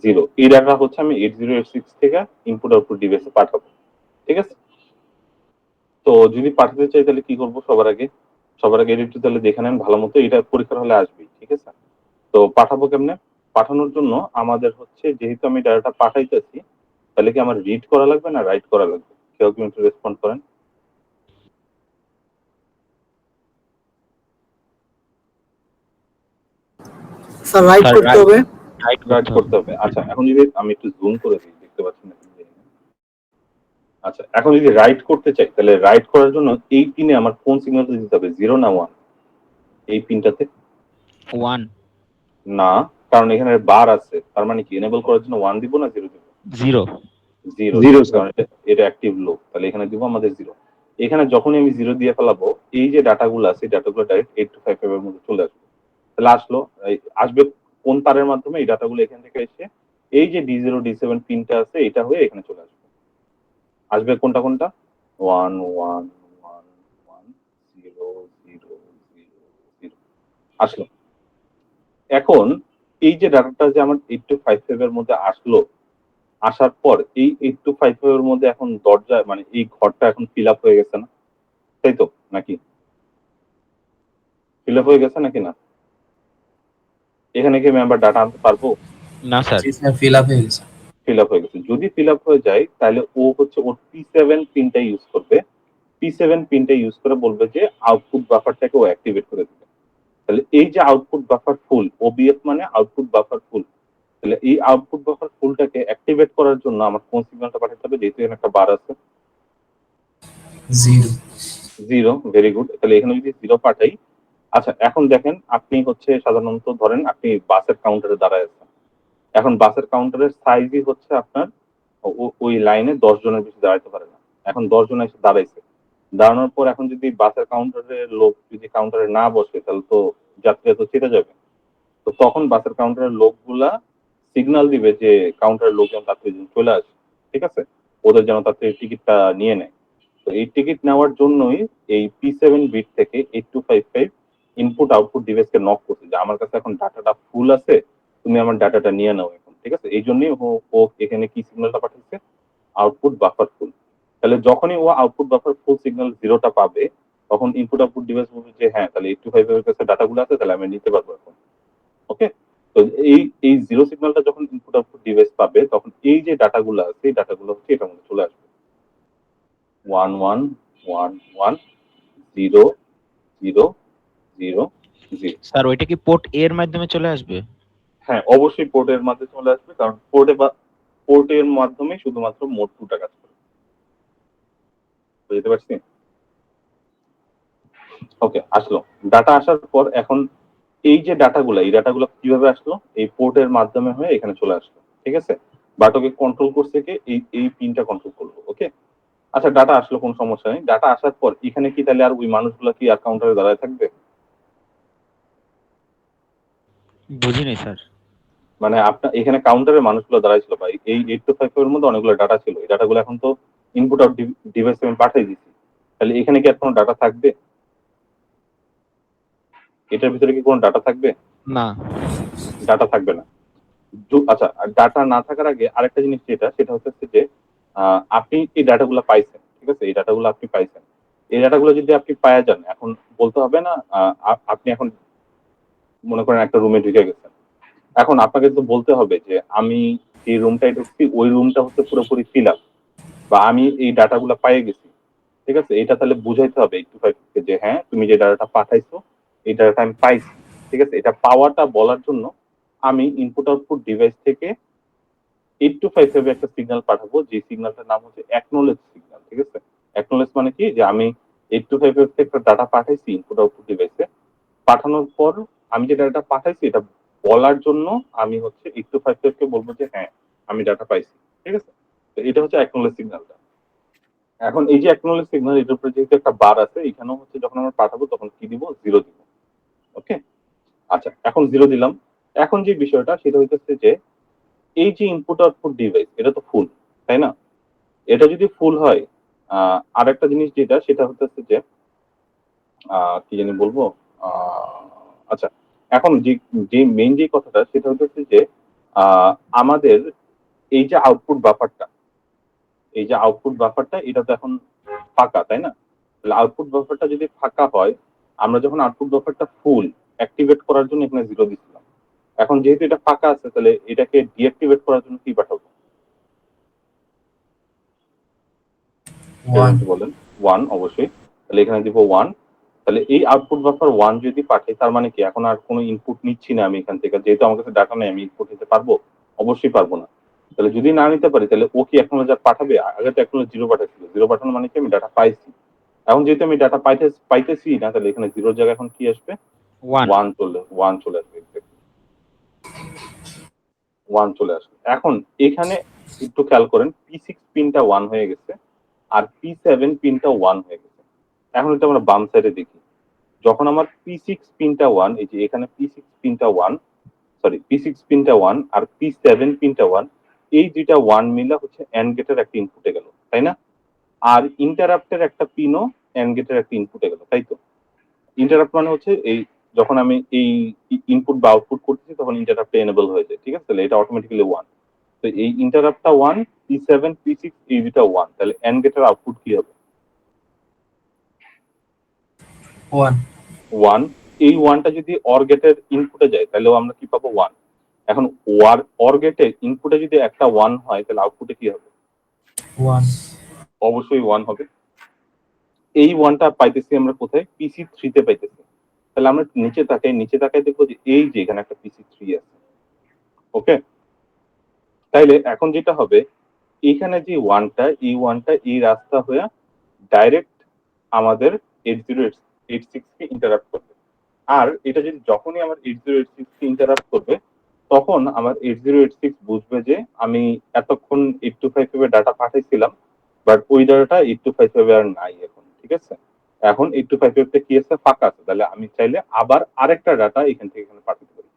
0। এই ডাটা হচ্ছে আমি 8086 থেকে ইনপুট আউটপুট ডিভাইসে পাঠাবো। ঠিক আছে? তো যদি পাঠাতে চাই তাহলে কি করব সবার আগে? সবার আগে এটা একটু তাহলে দেখে নেন ভালো মতো। এটা পরীক্ষার হলে আসবেই। ঠিক আছে? তো পাঠাবো কেমনে? পাঠানোর জন্য আমাদের হচ্ছে যেহেতু আমি ডাটাটা পাঠাইতেছি, তাহলে কি আমার রিড করা লাগবে না রাইট করা লাগবে? কেউ কি একটু রেসপন্ড করেন? স্যার রাইট স্যার করতে হবে। রাইট রাইট করতে করতে হবে। হবে। আচ্ছা, এখন যদি আমি একটু জুম করে দিই, দেখতে পাচ্ছেন নাকি জানি না। আচ্ছা, এখন যদি রাইট করতে চাই তাহলে রাইট করার জন্য এই পিনে আমার কোন সিগন্যালটা দিতে হবে? 0 না 1? এই পিনটাতে? 1, না, কারণ এখানে বার আছে। তার মানে কি এনেবল করার জন্য 1 দিব না 0 দিব? 0। 0 জিরো দিব। স্যার। কারণ এটা অ্যাক্টিভ লো। তাহলে এখানে দিব আমাদের 0। এখানে যখনই আমি 0 দিয়ে ফেলাবো, এই যে ডাটাগুলো আছে এই ডাটাগুলো ডাইরেক্ট 8255 এর মধ্যে চলে আসবে। তাহলে আসলো, আসবে কোন তারের মাধ্যমে? এই ডাটাগুলো এখান থেকে এসে এই যে D0, D7 পিনটা আছে এটা হয়ে এখানে চলে আসবে। আসবে কোনটা কোনটা? 1, 1, 1, 1, 0, 0, 0, 0 আসলো। এখন এই যে ডাটাটা যে আমার 8255 এর মধ্যে আসলো, আসার পর এই 8255 এর মধ্যে এখন দরজা মানে এই ঘরটা এখন ফিল আপ হয়ে গেছে না? তাই তো? নাকি? ফিল আপ হয়ে গেছে নাকি না? এখানে কি আমি আবার ডাটা আনতে পারবো? না স্যার। জি স্যার ফিল আপ হয়ে গেছে। ফিল আপ হয়ে গেছে। যদি ফিল আপ হয়ে যায় তাহলে ও হচ্ছে ওর P7 পিনটা ইউজ করবে। P7 পিনটা ইউজ করে বলবে যে আউটপুট বাফারটাকে ও অ্যাক্টিভেট করে দিবে। তাহলে এই যে আউটপুট বাফার ফুল, OBF মানে আউটপুট বাফার ফুল। তাহলে এই আউটপুট বাফার ফুলটাকে অ্যাক্টিভেট করার জন্য আমার কোন সিগন্যালটা পাঠাতে হবে? যেহেতু এখানে একটা বার আছে। 0 0, ভেরি গুড। তাহলে এখানে যদি 0 পাঠাই, আচ্ছা এখন দেখেন আপনি হচ্ছে সাধারণত ধরেন আপনি বাসের কাউন্টারে দাঁড়ায় আছেন। এখন বাসের কাউন্টারের সাইজই হচ্ছে আপনার ওই লাইনে 10 জনের বেশি দাঁড়াইতে পারে না। এখন 10 জন এসে দাঁড়াইছে। দাঁড়ানোর পর এখন যদি বাসের কাউন্টারের লোক যদি কাউন্টারে না বসে তাহলে তো যাত্রীরা তো চেতে যাবে। তো তখন বাসের কাউন্টারের লোকগুলা সিগন্যাল দিবে যে কাউন্টারের লোকজন তাড়াতাড়ি যেন চলে আসে। ঠিক আছে? ওদের যেন তাড়াতাড়ি টিকিটটা নিয়ে নেয়। তো এই টিকিট নেওয়ার জন্যই এই P7 বিট থেকে 8255 ইনপুট আউটপুট ডিভাইসকে নক করছে যে আমার কাছে এখন ডাটাটা ফুল আছে, তুমি আমার ডাটাটা নিয়ে নাও এখন। ঠিক আছে? এই জন্যই ও এখানে কি সিগন্যালটা পাঠাচ্ছে? আউটপুট বাফার ফুল। তাহলে যখনই ও আউটপুট বাফার ফুল সিগন্যাল 0 টা পাবে তখন ইনপুট আউটপুট ডিভাইস বলবে যে হ্যাঁ তাহলে 8255 এর কাছে ডাটাগুলো আছে তাহলে আমি নিতে পারবো এখন। ওকে? তো এই 0 সিগন্যালটা যখন ইনপুট আউটপুট ডিভাইস পাবে তখন এই যে ডাটাগুলো আছে এই ডাটাগুলো হচ্ছে এটার মধ্যে চলে আসবে। 1111 0 0 0 0। স্যার ওইটা কি পোর্ট এ এর মাধ্যমে চলে আসবে? হ্যাঁ, অবশ্যই পোর্টের মাধ্যমে চলে আসবে, কারণ পোর্টের মাধ্যমে শুধুমাত্র মোড 2 টা কাজ করে। বুঝতে পারছি? ওকে, আসলো। ডাটা আসার পর এখন এই যে এই ডাটাগুলো কিভাবে আসলো? এই পোর্টের মাধ্যমে হয়ে এখানে চলে আসলো। ঠিক আছে? বাট ওকে কন্ট্রোল করছে কে? এই পিনটা কন্ট্রোল করলো। ওকে? আচ্ছা, ডাটা আসলো, কোনো সমস্যা নেই। ডাটা আসার পর এখানে কি তাহলে আর ওই মানুষগুলো কি আর কাউন্টারে দাঁড়ায় থাকবে? বুঝি নাই স্যার। মানে আপনার এখানে কাউন্টারের মানুষগুলো দাঁড়ায় ছিল ভাই। এই 825 এর মধ্যে অনেকগুলো ডাটা ছিল। এই ডাটাগুলো এখন তো ইনপুট আউট ডিভাইসে আমি পাঠিয়ে দিচ্ছি। তাহলে এখানে কি আর কোনো ডাটা থাকবে? এটার ভিতরে কি কোনো ডাটা থাকবে? না। ডাটা থাকবে না। আচ্ছা, ডাটা না থাকার আগে আরেকটা জিনিস সেটা হচ্ছে যে আপনি এই ডাটাগুলো পাইছেন। ঠিক আছে? এই ডাটাগুলো আপনি পাইছেন। এই ডাটাগুলো যদি আপনি পাওয়া যান, এখন বলতে হবে না আপনি এখন মনে করেন একটা রুমে ঢুকে গেছেন। এখন আপনাকে তো বলতে হবে যে আমি যে রুমটায় ঢুকছি ওই রুমটা হচ্ছে পুরোপুরি ফিল আপ, বা আমি এই ডাটাগুলো পেয়ে গেছি। ঠিক আছে? এটা তাহলে বুঝাইতে হবে একটু যে হ্যাঁ, তুমি যে ডাটাটা পাঠাইছো এই ডাটাটা আমি পাইছি। ঠিক আছে? এটা পাওয়াটা বলার জন্য আমি ইনপুট আউটপুট ডিভাইস থেকে 825 একটা সিগন্যাল পাঠাবো, যে সিগন্যালটার নাম হচ্ছে অ্যাকনোলেজ সিগন্যাল। ঠিক আছে? অ্যাকনোলেজ মানে কি, যে আমি 825 থেকে একটা ডাটা পাঠাইছি ইনপুট আউটপুট ডিভাইসে। পাঠানোর পর আমি যে ডাটাটা পাঠাইছি এটা বলার জন্য আমি হচ্ছে 825 কে বলবো যে হ্যাঁ, আমি ডাটা পাইছি। ঠিক আছে? তো এটা হচ্ছে অ্যাকনোলেজ সিগন্যালটা। এখন এই যে অ্যাকনোলেজ সিগন্যাল, এটার উপরে যেহেতু একটা বার আছে, এখানেও হচ্ছে যখন আমরা পাঠাবো তখন কি দিব? 0 দিব। ওকে? আচ্ছা, এখন 0 দিলাম। এখন যে বিষয়টা সেটা হইতেছে যে এই যে ইনপুট আউটপুট ডিভাইস এটা তো ফুল, তাই না? এটা যদি ফুল হয়, আরেকটা জিনিস যেটা সেটা হচ্ছে যে কি জানি বলবো, আচ্ছা, এখন যে যে মেইন যে কথাটা সেটা হচ্ছে যে আহ, আমাদের এই যে আউটপুট বাফারটা, এটা তো এখন ফাঁকা, তাই না? তাহলে আউটপুট বাফারটা যদি ফাঁকা হয়, আমরা যখন আউটপুট বাফারটা ফুল অ্যাক্টিভেট করার জন্য এখানে 0 দিচ্ছিলাম। এখন যেহেতু এটা ফাঁকা আছে, তাহলে এটাকে ডিঅ্যাক্টিভেট করার জন্য কি পাঠাবো? One. বলেন। 1 অবশ্যই। তাহলে এখানে দিব 1। তাহলে এই আউটপুট বাফার 1 যদি পাঠাই, তার মানে কি এখন আর কোনো ইনপুট নিচ্ছি না আমি এখান থেকে, যেহেতু আমার কাছে ডাটা নেই, আমি ইনপুট নিতে পারবো? অবশ্যই পারবো না। তাহলে যদি না নিতে পারি, তাহলে ও কি এখন যা পাঠাবে? আগে তো এখন 0 পাঠাচ্ছিল। 0 পাঠানো মানে কি আমি ডাটা পাইছি। এখন যেহেতু আমি ডাটা পাইতেছি না, তাহলে এখানে 0 জায়গায় এখন কি আসবে? 1। 1 চলে আসবে। 1 চলে আসবে। এখন এখানে একটু খেয়াল করেন, P6 পিনটা 1 হয়ে গেছে আর P7 পিনটা 1 হয়ে গেছে। এখন এটা আমরা বাম সাইডে দেখি। যখন আমার P6 পিনটা 1, এই যে এখানে P6 পিনটা 1, সরি P6 পিনটা 1 আর P7 পিনটা 1, এই দুইটা 1 মিলা হচ্ছে এন্ড গেটের একটা ইনপুটে গেল, তাই না? আর ইন্টারাপ্টের একটা পিনও এন্ড গেটের একটা ইনপুটে গেল, তাই তো? ইন্টারাপ্ট মানে হচ্ছে এই যখন আমি এই ইনপুট বা আউটপুট করতেছি তখন ইন্টারাপ্ট এনেবল হয়ে যায়। ঠিক আছে? তাহলে এটা অটোমেটিক্যালি 1। তো এই ইন্টারাপ্টটা 1, P7 P6 এই দুইটা 1, তাহলে এন্ড গেটের আউটপুট কি হবে? One. 1। এই 1টা যদি অর গেটের ইনপুটে যায় তাহলেও আমরা কি পাবো? 1। এখন অর গেটে ইনপুটে যদি একটা 1 হয় তাহলে আউটপুটে কি হবে? One. অবশ্যই 1 হবে। এই 1টা পাইতেছি আমরা কোথায়? PC3 তে পাইতেছি। তাহলে আমরা নিচে তাকাই দেখবো যে এই যে এখানে একটা PC3 আছে। ওকে? তাইলে এখন যেটা হবে, এখানে যে 1টা, এই 1টা এই রাস্তা হয়ে ডাইরেক্ট আমাদের 8086 কে ইন্টারাপ্ট করবে। আর এটা যদি যখনই আমার 8086 কে ইন্টারাপ্ট করবে, তখন আমার 8086 বুঝবে যে আমি এতক্ষণ 825 এর ডাটা পাঠাইছিলাম, বাট ওই ডাটাটা 825 আর নাই এখন। ঠিক আছে? এখন 825 তে কি আছে? ফাঁকা আছে। তাহলে আমি চাইলে আবার আরেকটা ডাটা এখান থেকে এখানে পাঠাতে পারি।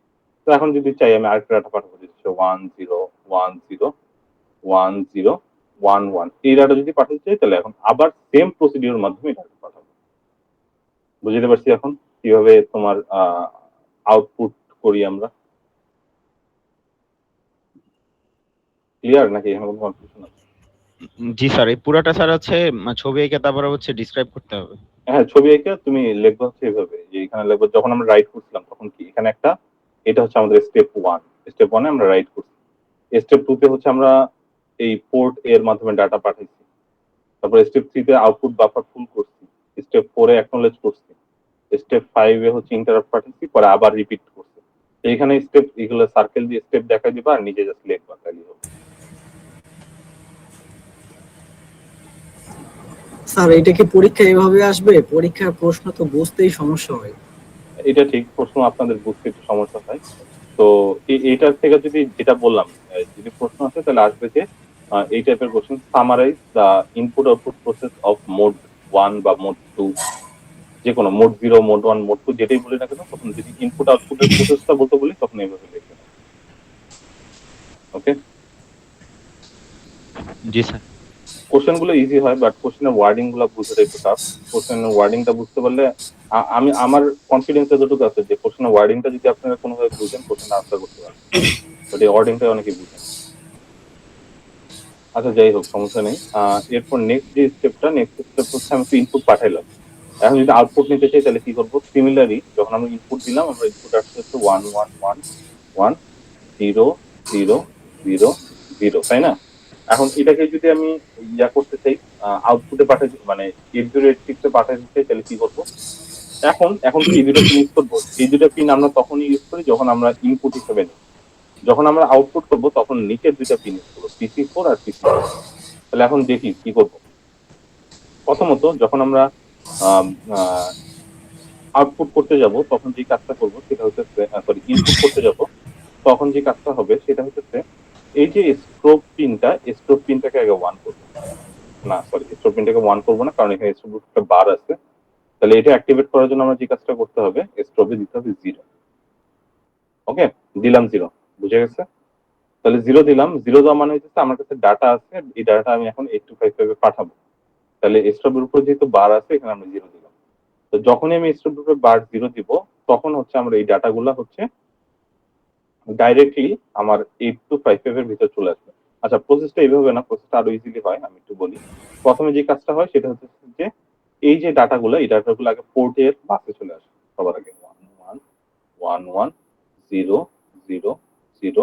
তো এখন যদি চাই আমি আরেকটা ডাটা পাঠাবো, যেটা হচ্ছে 10101011, এই ডাটা যদি পাঠাতে চাই তাহলে এখন আবার সেম প্রসিডিওর মাধ্যমে ডাটা পাঠাবো। বুঝতে পারছি এখন কিভাবে তোমার আউটপুট করি আমরা? ক্লিয়ার নাকি এখানে কোনো কনফিউশন আছে? জি স্যার, এই পুরাটা স্যার হচ্ছে ছবি এঁকে তারপর হচ্ছে ডিসক্রাইব করতে হবে। হ্যাঁ, ছবি এঁকে তুমি লিখবা হচ্ছে এভাবে, যে এখানে লিখবো যখন আমরা রাইট করছিলাম তখন কি এখানে একটা, এটা হচ্ছে আমাদের স্টেপ 1। স্টেপ 1 এ আমরা রাইট করছি। স্টেপ 2 তে হচ্ছে আমরা এই পোর্ট এর মাধ্যমে ডাটা পাঠাইছি। তারপর স্টেপ 3 তে আউটপুট বাফার ফুল করছি, স্টেপ 4 এ অ্যাকনলেজ করছি, স্টেপ 5 এ হচ্ছে ইন্টারাপ্ট পাঠাচ্ছি, পরে আবার রিপিট করছি। তো এখানে স্টেপ এগুলো সার্কেল দিয়ে স্টেপ দেখাই দিবা আর নিজে জাস্ট লিখবা, তাহলেই হবে। স্যার এটা কি পরীক্ষা এভাবে আসবে? পরীক্ষার প্রশ্ন তো বুঝতেই সমস্যা হয়। এটা ঠিক, প্রশ্ন আপনাদের বুঝতে একটু সমস্যা হয়। তো এইটার থেকে যদি যেটা বললাম, যদি প্রশ্ন আসে তাহলে আসবে যে এই টাইপের question, summarise the input output process of mode 1 বা মোড 2, যে কোনো মোড 0, মোড 1, মোড 2 যেটাই বলি না কেন, তখন যদি ইনপুট আউটপুটের প্রসেসটা বলতে বলি তখন এইভাবে লিখবেন। ওকে, জি স্যার। কোশ্চেন গুলো ইজি হয়, বাট কোশ্চেনের ওয়ার্ডিং গুলো বুঝতে একটু টাফ। কোশ্চেনের ওয়ার্ডিংটা বুঝতে পারলে আমি আমার কনফিডেন্স এতটুকু আছে যে কোশ্চেনের ওয়ার্ডিংটা যদি আপনারা কোনোভাবে বুঝেন কোশ্চেন আনসার করতে পারবেন, বাট এই ওয়ার্ডিংটা অনেকে বুঝেন। আচ্ছা যাই হোক, সমস্যা নেই। এরপর নেক্সট স্টেপ হচ্ছে আমি তো ইনপুট পাঠাইলাম, এখন যদি আউটপুট নিতে চাই তাহলে কি করবো? সিমিলারলি যখন আমরা ইনপুট দিলাম, আমরা ইনপুট আসছে হচ্ছে 1 1 1 1 0 0 0 0, তাই না? এখন এটাকে যদি আমি ইয়া করতে চাই, আউটপুটে পাঠাতে মানে 8086 এ পাঠাতে চাই, তাহলে কি করবো? এখন কি এই দুটো পিন ইউজ করবো? এই দুটো পিন আমরা তখনই ইউজ করি যখন আমরা ইনপুট হিসেবে নিই। যখন আমরা আউটপুট করবো তখন নিচের দুইটা পিন ইউজ করবো, PC4 আর PC4। তাহলে এখন দেখি কি করবো। প্রথমত যখন আমরা আউটপুট করতে যাব তখন যে কাজটা করবো সেটা হচ্ছে, সরি, ইনপুট করতে যাব তখন যে কাজটা হবে সেটা হচ্ছে এই যে স্ট্রোব পিনটাকে আগে 1 করবো। না সরি, স্ট্রোব পিনটাকে 1 করবো না, কারণ এখানে স্ট্রোব একটা বার আছে। তাহলে এটা অ্যাক্টিভেট করার জন্য আমরা যে কাজটা করতে হবে, স্ট্রোবে দিতে হবে 0। ওকে, দিলাম 0, বুঝে গেছে? তাহলে 0 দিলাম, 0 দেওয়া মানে হচ্ছে আমার কাছে ডাটা আছে, এই ডাটা আমি এখন 8255 এ পাঠাবো। তাহলে স্ট্রোবের উপর যেহেতু বার আছে এখানে আমরা 0 দিলাম। তো যখনই আমি স্ট্রোবের উপর বার 0 দিব তখন হচ্ছে আমরা এই ডাটাগুলো হচ্ছে ডাইরেক্টলি আমার 8255 এর ভিতর চলে আসবে। আচ্ছা, প্রসেসটা এইভাবে না, প্রসেসটা আরো ইজিলি হয়, আমি একটু বলি। প্রথমে যে কাজটা হয় সেটা হচ্ছে যে এই যে ডাটাগুলো, এই ডাটাগুলো আগে পোর্টের বাসে চলে আসে সবার আগে, 1 1 1 1 0 0 0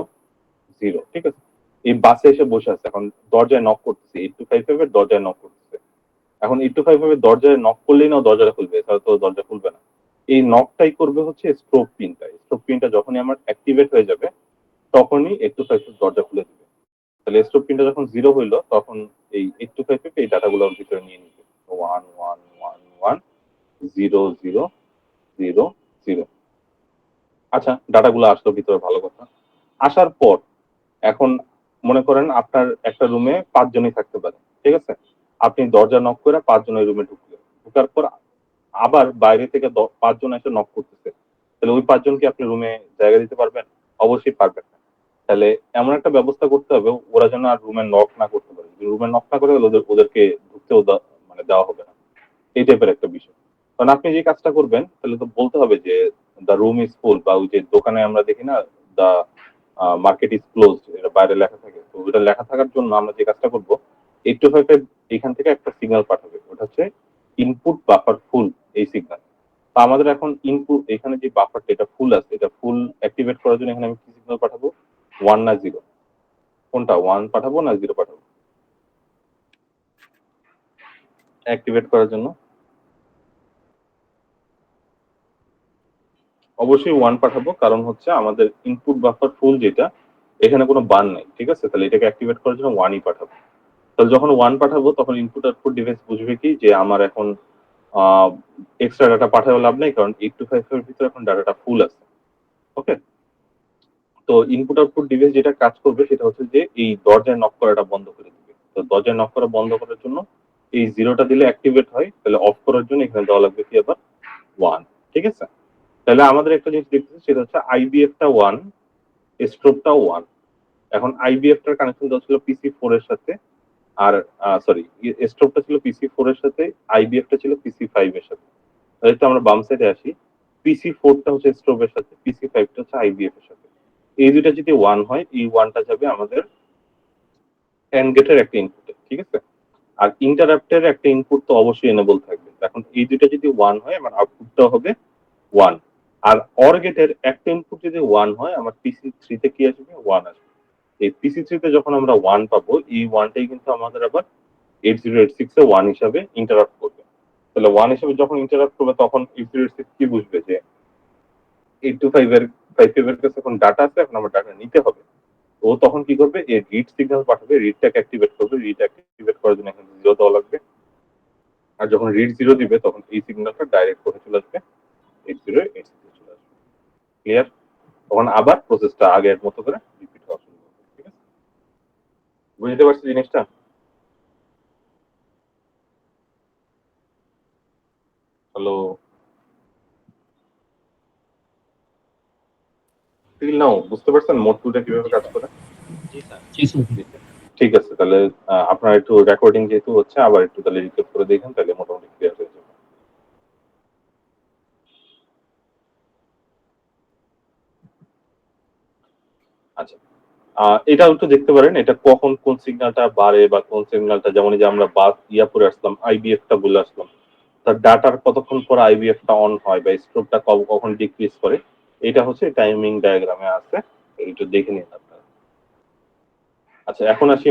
0, ঠিক আছে? এই বাসে এসে বসে আছে, এখন দরজায় নক করতেছে, 8255 এর দরজায় নক করতেছে। এখন 8255 এর দরজায় নক করলেই না দরজাটা খুলবে, এছাড়া তো দরজা খুলবে না। এই নকটাই করবে হচ্ছে স্ট্রোব পিনটা। স্ট্রোব পিনটা যখনই আমার অ্যাক্টিভেট হয়ে যাবে তখনই 8255 দরজা খুলে দিবে। তাহলে স্ট্রোব পিনটা যখন 0 হইলো তখন এই 8255 এই ডাটাগুলো ওর ভিতরে নিয়ে নিবে, 1 1 1 1 0 0 0 0। আচ্ছা, ডাটাগুলো আসলো ভিতরে, ভালো কথা। আসার পর এখন মনে করেন আপনার একটা রুমে 5 জনই থাকতে পারে, ঠিক আছে? আপনি দরজা নক করে 5 জন ওই রুমে ঢুকলেন, ঢুকার পর আবার বাইরে থেকে 5 জন এসে নক করতেছে, তাহলে ওই 5 জনকে আপনি রুমে জায়গা দিতে পারবেন? অবশ্যই পারবেন না। তাহলে এমন একটা ব্যবস্থা করতে হবে ওরা যেন আর রুমে নক না করতে পারে, রুমে নক না করে ওদেরকে ঢুকতেও মানে দেওয়া হবে না, এই টাইপের একটা বিষয়। কারণ আপনি যে কাজটা করবেন তাহলে তো বলতে হবে যে দ্য রুম ইজ ফুল, বা ওই যে দোকানে আমরা দেখি না, দ্য মার্কেট ইজ ক্লোজ, এটা বাইরে লেখা থাকে। তো ওটা লেখা থাকার জন্য আমরা যে কাজটা করবো, 8255 এখান থেকে একটা সিগন্যাল পাঠাবে, ওটা হচ্ছে ইনপুট বাফার ফুল, এই সিগন্যাল। তো আমাদের এখন ইনপুট এখানে যে বাফারটা এটা ফুল আছে, এটা ফুল অ্যাক্টিভেট করার জন্য এখানে আমি কি সিগন্যাল পাঠাবো? 1 না 0? কোনটা, 1 পাঠাবো না 0 পাঠাবো অ্যাক্টিভেট করার জন্য? অবশ্যই 1 পাঠাবো, কারণ হচ্ছে আমাদের ইনপুট বাফার ফুল যেটা, এখানে কোনো বার নাই, ঠিক আছে? তাহলে এটাকে অ্যাক্টিভেট করার জন্য 1ই পাঠাবো। তাহলে যখন 1 পাঠাবো তখন ইনপুট আউটপুট ডিভাইস বুঝবে কি যে আমার এখন এক্সট্রা ডাটা পাঠাবে লাভ নেই, কারণ 8255 এর ভিতরে এখন ডাটাটা ফুল আছে। ওকে, তো ইনপুট আউটপুট ডিভাইস যেটা কাজ করবে সেটা হচ্ছে যে এই দরজায় নক করাটা বন্ধ করে দিবে। তো দরজায় নক করা বন্ধ করার জন্য এই 0টা দিলে অ্যাক্টিভেট হয়, তাহলে অফ করার জন্য এখানে দেওয়া লাগবে কি আবার 1, ঠিক আছে? তাহলে আমাদের একটা জিনিস দেখতেছি সেটা হচ্ছে আইবিএফটা 1, স্ট্রোবটাও 1। এখন আইবিএফটার কানেকশন দেওয়া ছিল PC4 এর সাথে, আর সরি, স্ট্রোবটা ছিল PC4 এর সাথে, আইবিএফটা ছিল PC5 এর সাথে। তাহলে তো আমরা বাম সাইডে আসি, PC4টা হচ্ছে স্ট্রোবের সাথে, PC5টা হচ্ছে আইবিএফ এর সাথে। এই দুইটা যদি 1 হয়, এই 1টা যাবে আমাদের এন্ড গেটের একটা ইনপুটে, ঠিক আছে? আর ইন্টারাপ্টের একটা ইনপুট তো অবশ্যই এনেবল থাকবে। এখন এই দুইটা যদি 1 হয় আমার আউটপুটটা হবে 1। আর অর গেটের একটা ইনপুট যদি 1 হয় আমার PC3 তে কি আসবে? 1 আসবে। এই PC3 তে যখন আমরা 1 পাবো, এই 1টাই কিন্তু আমাদের আবার 8086 এ 1 হিসাবে ইন্টারাপ্ট করবে। তাহলে 1 হিসাবে যখন ইন্টারাপ্ট করবে তখন 8086 কি বুঝবে যে 825 এর কাছে এখন ডাটা আছে, এখন আমার ডাটা নিতে হবে। ও তখন কি করবে, এই রিড সিগন্যাল পাঠাবে, রিডটাকে অ্যাক্টিভেট করবে, রিড অ্যাক্টিভেট করার জন্য এখানে 0 দেওয়া লাগবে। আর যখন রিড 0 দিবে তখন এই সিগন্যালটা ডাইরেক্ট করে চলে আসবে 8086 এ চলে আসবে। ক্লিয়ার? তখন আবার প্রসেসটা আগের মতো করে রিপিট হওয়া শুরু করবে। ঠিক আছে? বুঝতে পারছি জিনিসটা? হ্যালো, টিল নাও বুঝতে পারছেন মোড 2 টা কিভাবে কাজ করে? জি স্যার। জি স্যার। ঠিক আছে, তাহলে আপনার একটু রেকর্ডিং যেহেতু হচ্ছে আবার একটু তাহলে রিপিট করে দেখেন, তাহলে মোটামুটি ক্লিয়ার হয়ে যাবে। আচ্ছা, এটাও একটু দেখতে পারেন এটা কখন কোন সিগন্যালটা বাড়ে বা কোন সিগন্যালটা, যেমন এই যে আমরা বাস ইয়া করে আসলাম, আইবিএফ টা বলে আসলাম, তার ডাটার কতক্ষণ পর আইবিএফ টা অন হয় বা স্ট্রোকটা কখন ডিক্রিজ করে, এটা হচ্ছে টাইমিং ডায়াগ্রামে আছে, একটু দেখে নিন আপনারা। আচ্ছা, এখন আসি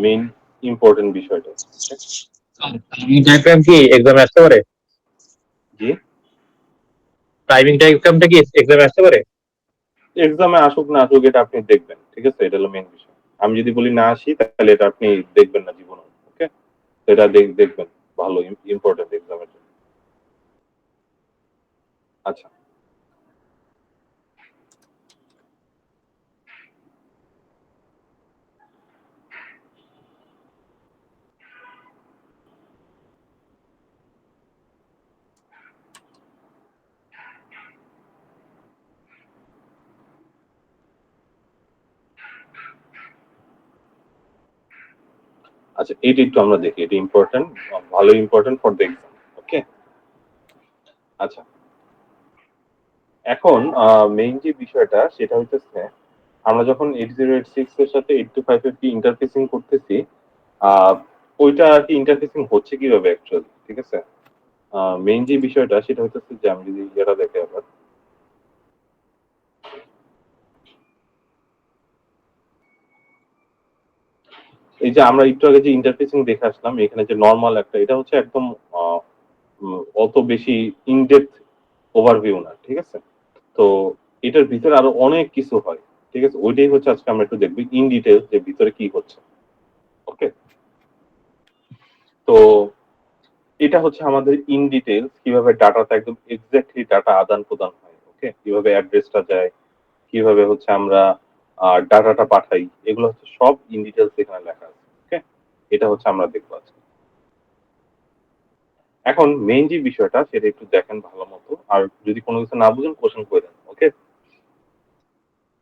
মেইন ইম্পর্টেন্ট বিষয়টা। টাইমিং ডায়াগ্রাম কি এক্সামে আসতে পারে? জি, টাইমিং ডায়াগ্রামটা কি এক্সামে আসতে পারে? এক্সামে আসুক না আসুক এটা আপনি দেখবেন, ঠিক আছে, এটা হলো মেইন বিষয়। আমি যদি বলি না আসি তাহলে এটা আপনি দেখবেন না জীবনে। ওকে, এটা দেখবেন, ভালো ইম্পর্টেন্ট এক্সামের জন্য। আচ্ছা, আচ্ছা, এইটা একটু আমরা দেখি, এটা ইম্পর্টেন্ট, ভালো ইম্পর্টেন্ট ফর দ্য এক্সাম। ওকে, আচ্ছা, এখন মেইন যে বিষয়টা সেটা হচ্ছে আমরা যখন 8086 এর সাথে 825 কি ইন্টারফেসিং করতেছি, আহ, ওইটা আর কি ইন্টারফেসিং হচ্ছে কিভাবে অ্যাকচুয়ালি, ঠিক আছে। মেইন যে বিষয়টা সেটা হচ্ছে যে আমি যদি এটা দেখে আবার, এই যে আমরা একটু আগে যে ইন্টারফেসিং দেখে আসলাম, এখানে যে নর্মাল একটা, এটা হচ্ছে একদম অত বেশি ইনডেপথ ওভারভিউ না, ঠিক আছে। তো এটার ভিতরে আরো অনেক কিছু হয়, ঠিক আছে, ওইটাই হচ্ছে আজকে আমরা একটু দেখবো ইন ডিটেল যে ভিতরে কি হচ্ছে। ওকে, তো এটা হচ্ছে আমাদের ইন ডিটেলস কিভাবে ডাটাটা একদম এক্স্যাক্টলি ডাটা আদান প্রদান হয়। ওকে, কিভাবে অ্যাড্রেসটা যায়, কিভাবে হচ্ছে আমরা ডাটাটা পাঠাই, এগুলো হচ্ছে সব ইন ডিটেলস এখানে লেখা আছে। ওকে, এটা হচ্ছে আমরা দেখবো আজকে। এখন মেইন যে বিষয়টা সেটা একটু দেখেন ভালো মতো, আর যদি কোনো কিছু না বুঝেন কোশ্চেন করে দেন। ওকে,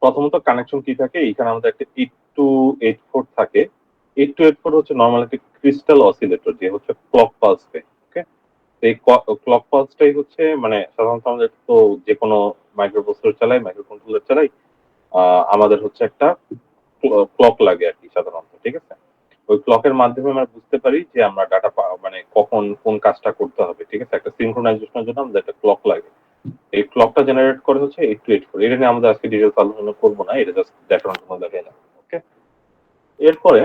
প্রথমত কানেকশন কি থাকে, এখানে আমাদের একটা 8284 থাকে। 8284 হচ্ছে নর্মাল একটা ক্রিস্টাল অসিলেটর যে হচ্ছে ক্লক পালস দেয়। ওকে, এই ক্লক পালসটাই হচ্ছে মানে সাধারণত আমাদের তো যে কোনো মাইক্রোপ্রসেসর চালাই, মাইক্রো কন্ট্রোলার চালাই, আমাদের হচ্ছে একটা ক্লক লাগে আর কি সাধারণত, ঠিক আছে। ওই ক্লকের মাধ্যমে আমরা বুঝতে পারি যে আমরা ডাটা মানে কখন কোন কাজটা করতে হবে, ঠিক আছে। একটা সিনক্রোনাইজেশনের জন্য আমাদের একটা ক্লক লাগে। এই ক্লকটা জেনারেট করে হচ্ছে 8284। এটা নিয়ে আমাদের আজকে ডিটেলস আলোচনা করবো না, এটা জাস্ট দেখানোর জন্য দেখাই না। ওকে, এরপরে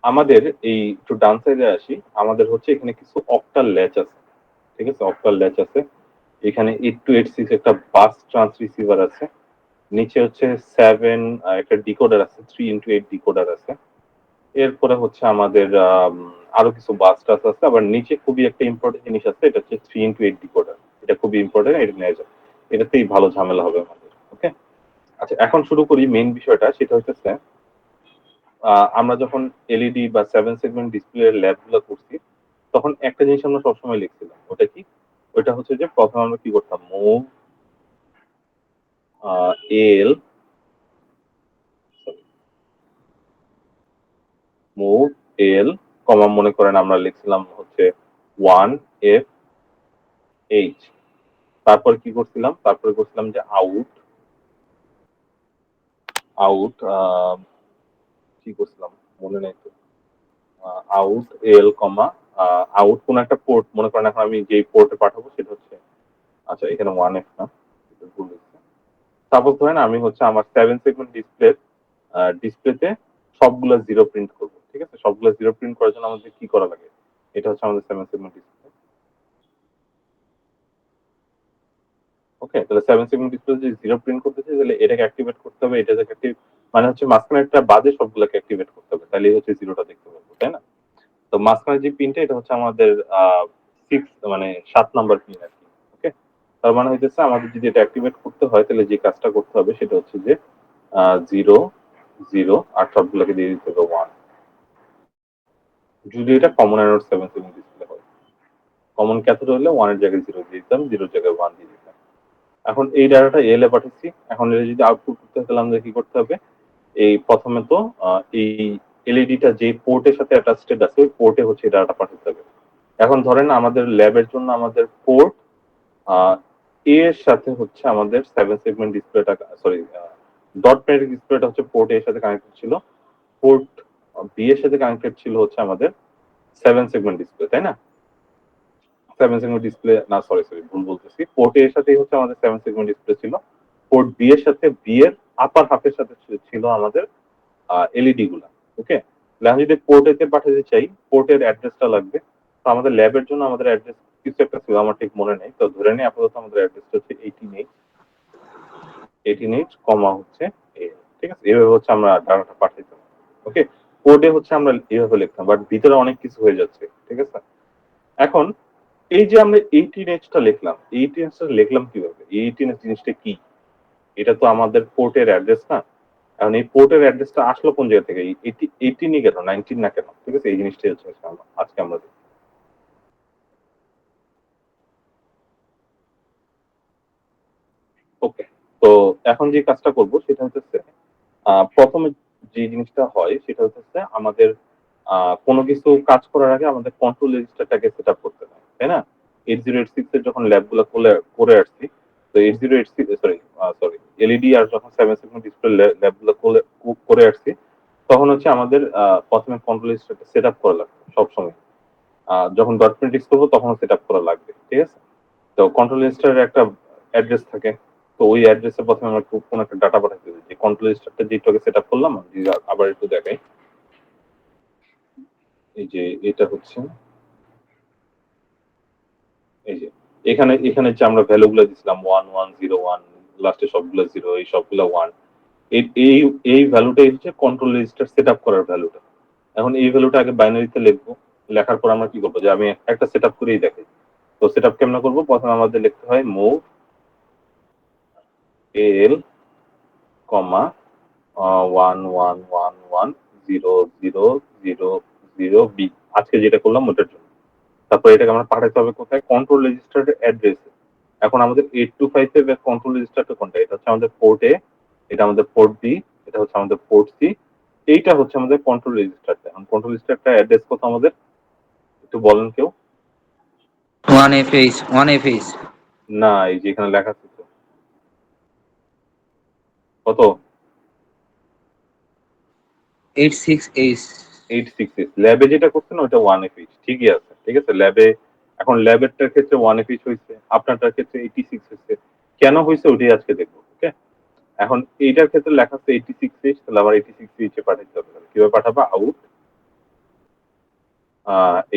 আমাদের এই একটু ডান সাইডে আসি, আমাদের হচ্ছে এখানে কিছু অক্টাল ল্যাচ আছে, ঠিক আছে, অক্টাল ল্যাচ আছে। এখানে 8286 একটা বাস ট্রান্সরিসিভার আছে, নিচে হচ্ছে 7 একটা ডিকোডার আছে, 3x8 ডিকোডার আছে। এরপরে হচ্ছে আমাদের আরো কিছু বাস টাস আছে, আবার নিচে খুবই একটা ইম্পর্টেন্ট জিনিস আছে, এটা হচ্ছে 3x8 ডিকোডার। এটা খুবই ইম্পর্টেন্ট, এটা নিয়ে যাবে, এটাতেই ভালো ঝামেলা হবে আমাদের। ওকে, আচ্ছা, এখন শুরু করি মেইন বিষয়টা, সেটা হচ্ছে আমরা যখন এলইডি বা 7 সেগমেন্ট ডিসপ্লে ল্যাব গুলো করছি, তখন একটা জিনিস আমরা সবসময় লিখছিলাম, ওটা কি, ওইটা হচ্ছে যে প্রথমে আমরা কি করতাম, মুভ এল মুভ এল কমা, মনে করেন আমরা লিখছিলাম হচ্ছে 1FH। তারপর কি করছিলাম, তারপরে করছিলাম যে আউট আউট কি করছিলাম মনে নেই তো, আউট এল কমা, আউট কোন একটা পোর্ট, মনে করেন এখন আমি যেই পোর্টে পাঠাবো সেটা হচ্ছে, আচ্ছা এখানে 1F না, এটা ভুল হচ্ছে। সাপোজ ধরেন আমি হচ্ছে আমার 7 সেগমেন্ট ডিসপ্লেতে সবগুলো জিরো প্রিন্ট করবো, ঠিক ঠিক আছে? সবগুলো 0 প্রিন্ট করার জন্য আমাদের কি করা লাগে? এটা হচ্ছে আমাদের 7 সেগমেন্ট ডিসপ্লে। ওকে, তাহলে 7 সেগমেন্ট ডিসপ্লে যদি 0 প্রিন্ট করতে চাই তাহলে এটাকে অ্যাক্টিভেট করতে হবে, এটাকে অ্যাক্টিভ মানে হচ্ছে মাঝখানে একটা বাদে সবগুলোকে অ্যাক্টিভেট করতে হবে। তাহলেই হচ্ছে 0টা দেখতে পাবো, তাই না? তো মাঝখানে যে পিনটা এটা হচ্ছে আমাদের 6 মানে 7 নাম্বার পিন আরকি। ওকে? তার মানে হইতেছে আমাদের যদি এটা অ্যাক্টিভেট করতে হয় তাহলে যে কাজটা করতে হবে সেটা হচ্ছে যে 0 0 আর সবগুলোকে দিয়ে দিতে হবে 1। যদি এটা কমন অ্যানোড 7 সেগমেন্ট ডিসপ্লে হয়। কমন ক্যাথোড হলে 1 এর জায়গায় 0 দিয়ে দিতাম, 0 এর জায়গায় 1 দিয়ে দিতাম। এখন এই ডাটাটা এল এ পাঠাচ্ছি। এখন এটা যদি আউটপুট করতে হয় তাহলে আমাদের কি করতে হবে? এই প্রথমে তো এই এলইডিটা যে পোর্টের সাথে অ্যাটাচড আছে ওই পোর্টে হচ্ছে এই ডাটাটা পাঠাতে হবে। এখন ধরেন আমাদের ল্যাবের জন্য আমাদের পোর্ট এ এর সাথে হচ্ছে আমাদের 7 সেগমেন্ট ডিসপ্লেটা সরি ডট ম্যাট্রিক ডিসপ্লেটা হচ্ছে পোর্ট এ এর সাথে কানেক্টেড ছিল। পোর্ট বি এর সাথে কানেক্টেড ছিল হচ্ছে আমাদের 7 সেগমেন্ট ডিসপ্লে, তাই না? 7 সেগমেন্ট ডিসপ্লে না সরি ভুল বলতেছি। পোর্ট এ এর সাথেই হচ্ছে আমাদের 7 সেগমেন্ট ডিসপ্লে ছিল। পোর্ট বি এর সাথে বি এর আপার হাফের সাথে ছিল আমাদের এলইডি গুলা। ওকে, আমি যদি পোর্ট এতে পাঠাতে চাই পোর্টের অ্যাড্রেসটা লাগবে। তো আমাদের ল্যাবের জন্য আমাদের অ্যাড্রেস কিছু একটা ছিল, আমার ঠিক মনে নেই। তো ধরে নিই আপাতত আমাদের অ্যাড্রেসটা হচ্ছে 18 কমা হচ্ছে এ, ঠিক আছে? এভাবে হচ্ছে আমরা ডাটাটা পাঠাইতাম। ওকে, কোডে হচ্ছে আমরা এভাবে লিখতাম, বাট ভিতরে অনেক কিছু হয়ে যাচ্ছে, ঠিক আছে? এখন এই যে আমরা 18H লিখলাম, 18H লিখলাম কিভাবে? 18H জিনিসটা কি? এটা তো আমাদের পোর্টের অ্যাড্রেস না। এখন এই পোর্টের অ্যাড্রেসটা আসলো কোন জায়গা থেকে? 18ই কেন 19 না কেন? ঠিক আছে, এই জিনিসটাই হচ্ছে আজকে আমরা দেখব। ওকে, তো এখন যে কাজটা করব সেটা হচ্ছে প্রথমে যে জিনিসটা হয় সেটা হচ্ছে আমাদের কোনো কিছু কাজ করার আগে আমাদের কন্ট্রোল রেজিস্টারটাকে সেট আপ করতে হয়, তাই না? 8086 এর যখন ল্যাবগুলো করে আসছি, তো 8086 সরি এলইডি আর যখন 7 সেগমেন্ট ডিসপ্লে ল্যাবগুলো করে আসছি তখন হচ্ছে আমাদের প্রথমে কন্ট্রোল রেজিস্টারটা সেট আপ করা লাগবে সবসময়। যখন ডট প্রিন্টিক্স করবো তখন সেট আপ করা লাগবে, ঠিক আছে? তো কন্ট্রোল রেজিস্টারের একটা অ্যাড্রেস থাকে। তো ওই অ্যাড্রেসে প্রথমে আমরা কোন একটা ডাটা পাঠাতে হবে, যে কন্ট্রোল রেজিস্টারটা যেটাকে সেট আপ করলাম আমি যদি আবার একটু দেখাই। এই যে এটা হচ্ছে এই যে এখানে এখানে যে আমরা ভ্যালুগুলো দিছিলাম 1101 লাস্টে সবগুলো 0 এই সবগুলো 1, এই এই এই ভ্যালুটাই হচ্ছে কন্ট্রোল রেজিস্টার সেট আপ করার ভ্যালুটা। এখন এই ভ্যালুটা আগে বাইনারিতে লিখবো, লেখার পর আমরা কি করবো যে আমি একটা সেট আপ করেই দেখাই। তো সেট আপ কেমন করবো? প্রথমে আমাদের লিখতে হয় মুভ এল কমা 11111000 বি, আজকে যেটা করলাম ওটার জন্য। তারপর এটাকে আমরা পাঠাতে হবে কোথায়? কন্ট্রোল রেজিস্টারের অ্যাড্রেসে। এখন আমাদের 825 এর কন্ট্রোল রেজিস্টারটা কোনটা? এটা হচ্ছে আমাদের পোর্ট এ, এটা আমাদের পোর্ট বি, এটা হচ্ছে আমাদের পোর্ট সি, এইটা হচ্ছে আমাদের কন্ট্রোল রেজিস্টারটা। এখন কন্ট্রোল রেজিস্টারটা অ্যাড্রেস কত আমাদের একটু বলেন কেউ? 1FH না, এই যে এখানে লেখা আছে তো। কত? 86H 866 ল্যাবে যেটা করছেন ওটা 1FH ঠিকই আছে, ঠিক আছে? ল্যাবে এখন ল্যাবেরটার ক্ষেত্রে 1FH হয়েছে, আপনারটার ক্ষেত্রে 86 হয়েছে। কেন হয়েছে ওটাই আজকে দেখবো। ওকে, এখন এইটার ক্ষেত্রে লেখা আছে 86H, তাহলে আবার 86H এ পাঠাতে হবে। কিভাবে পাঠাবো? আউট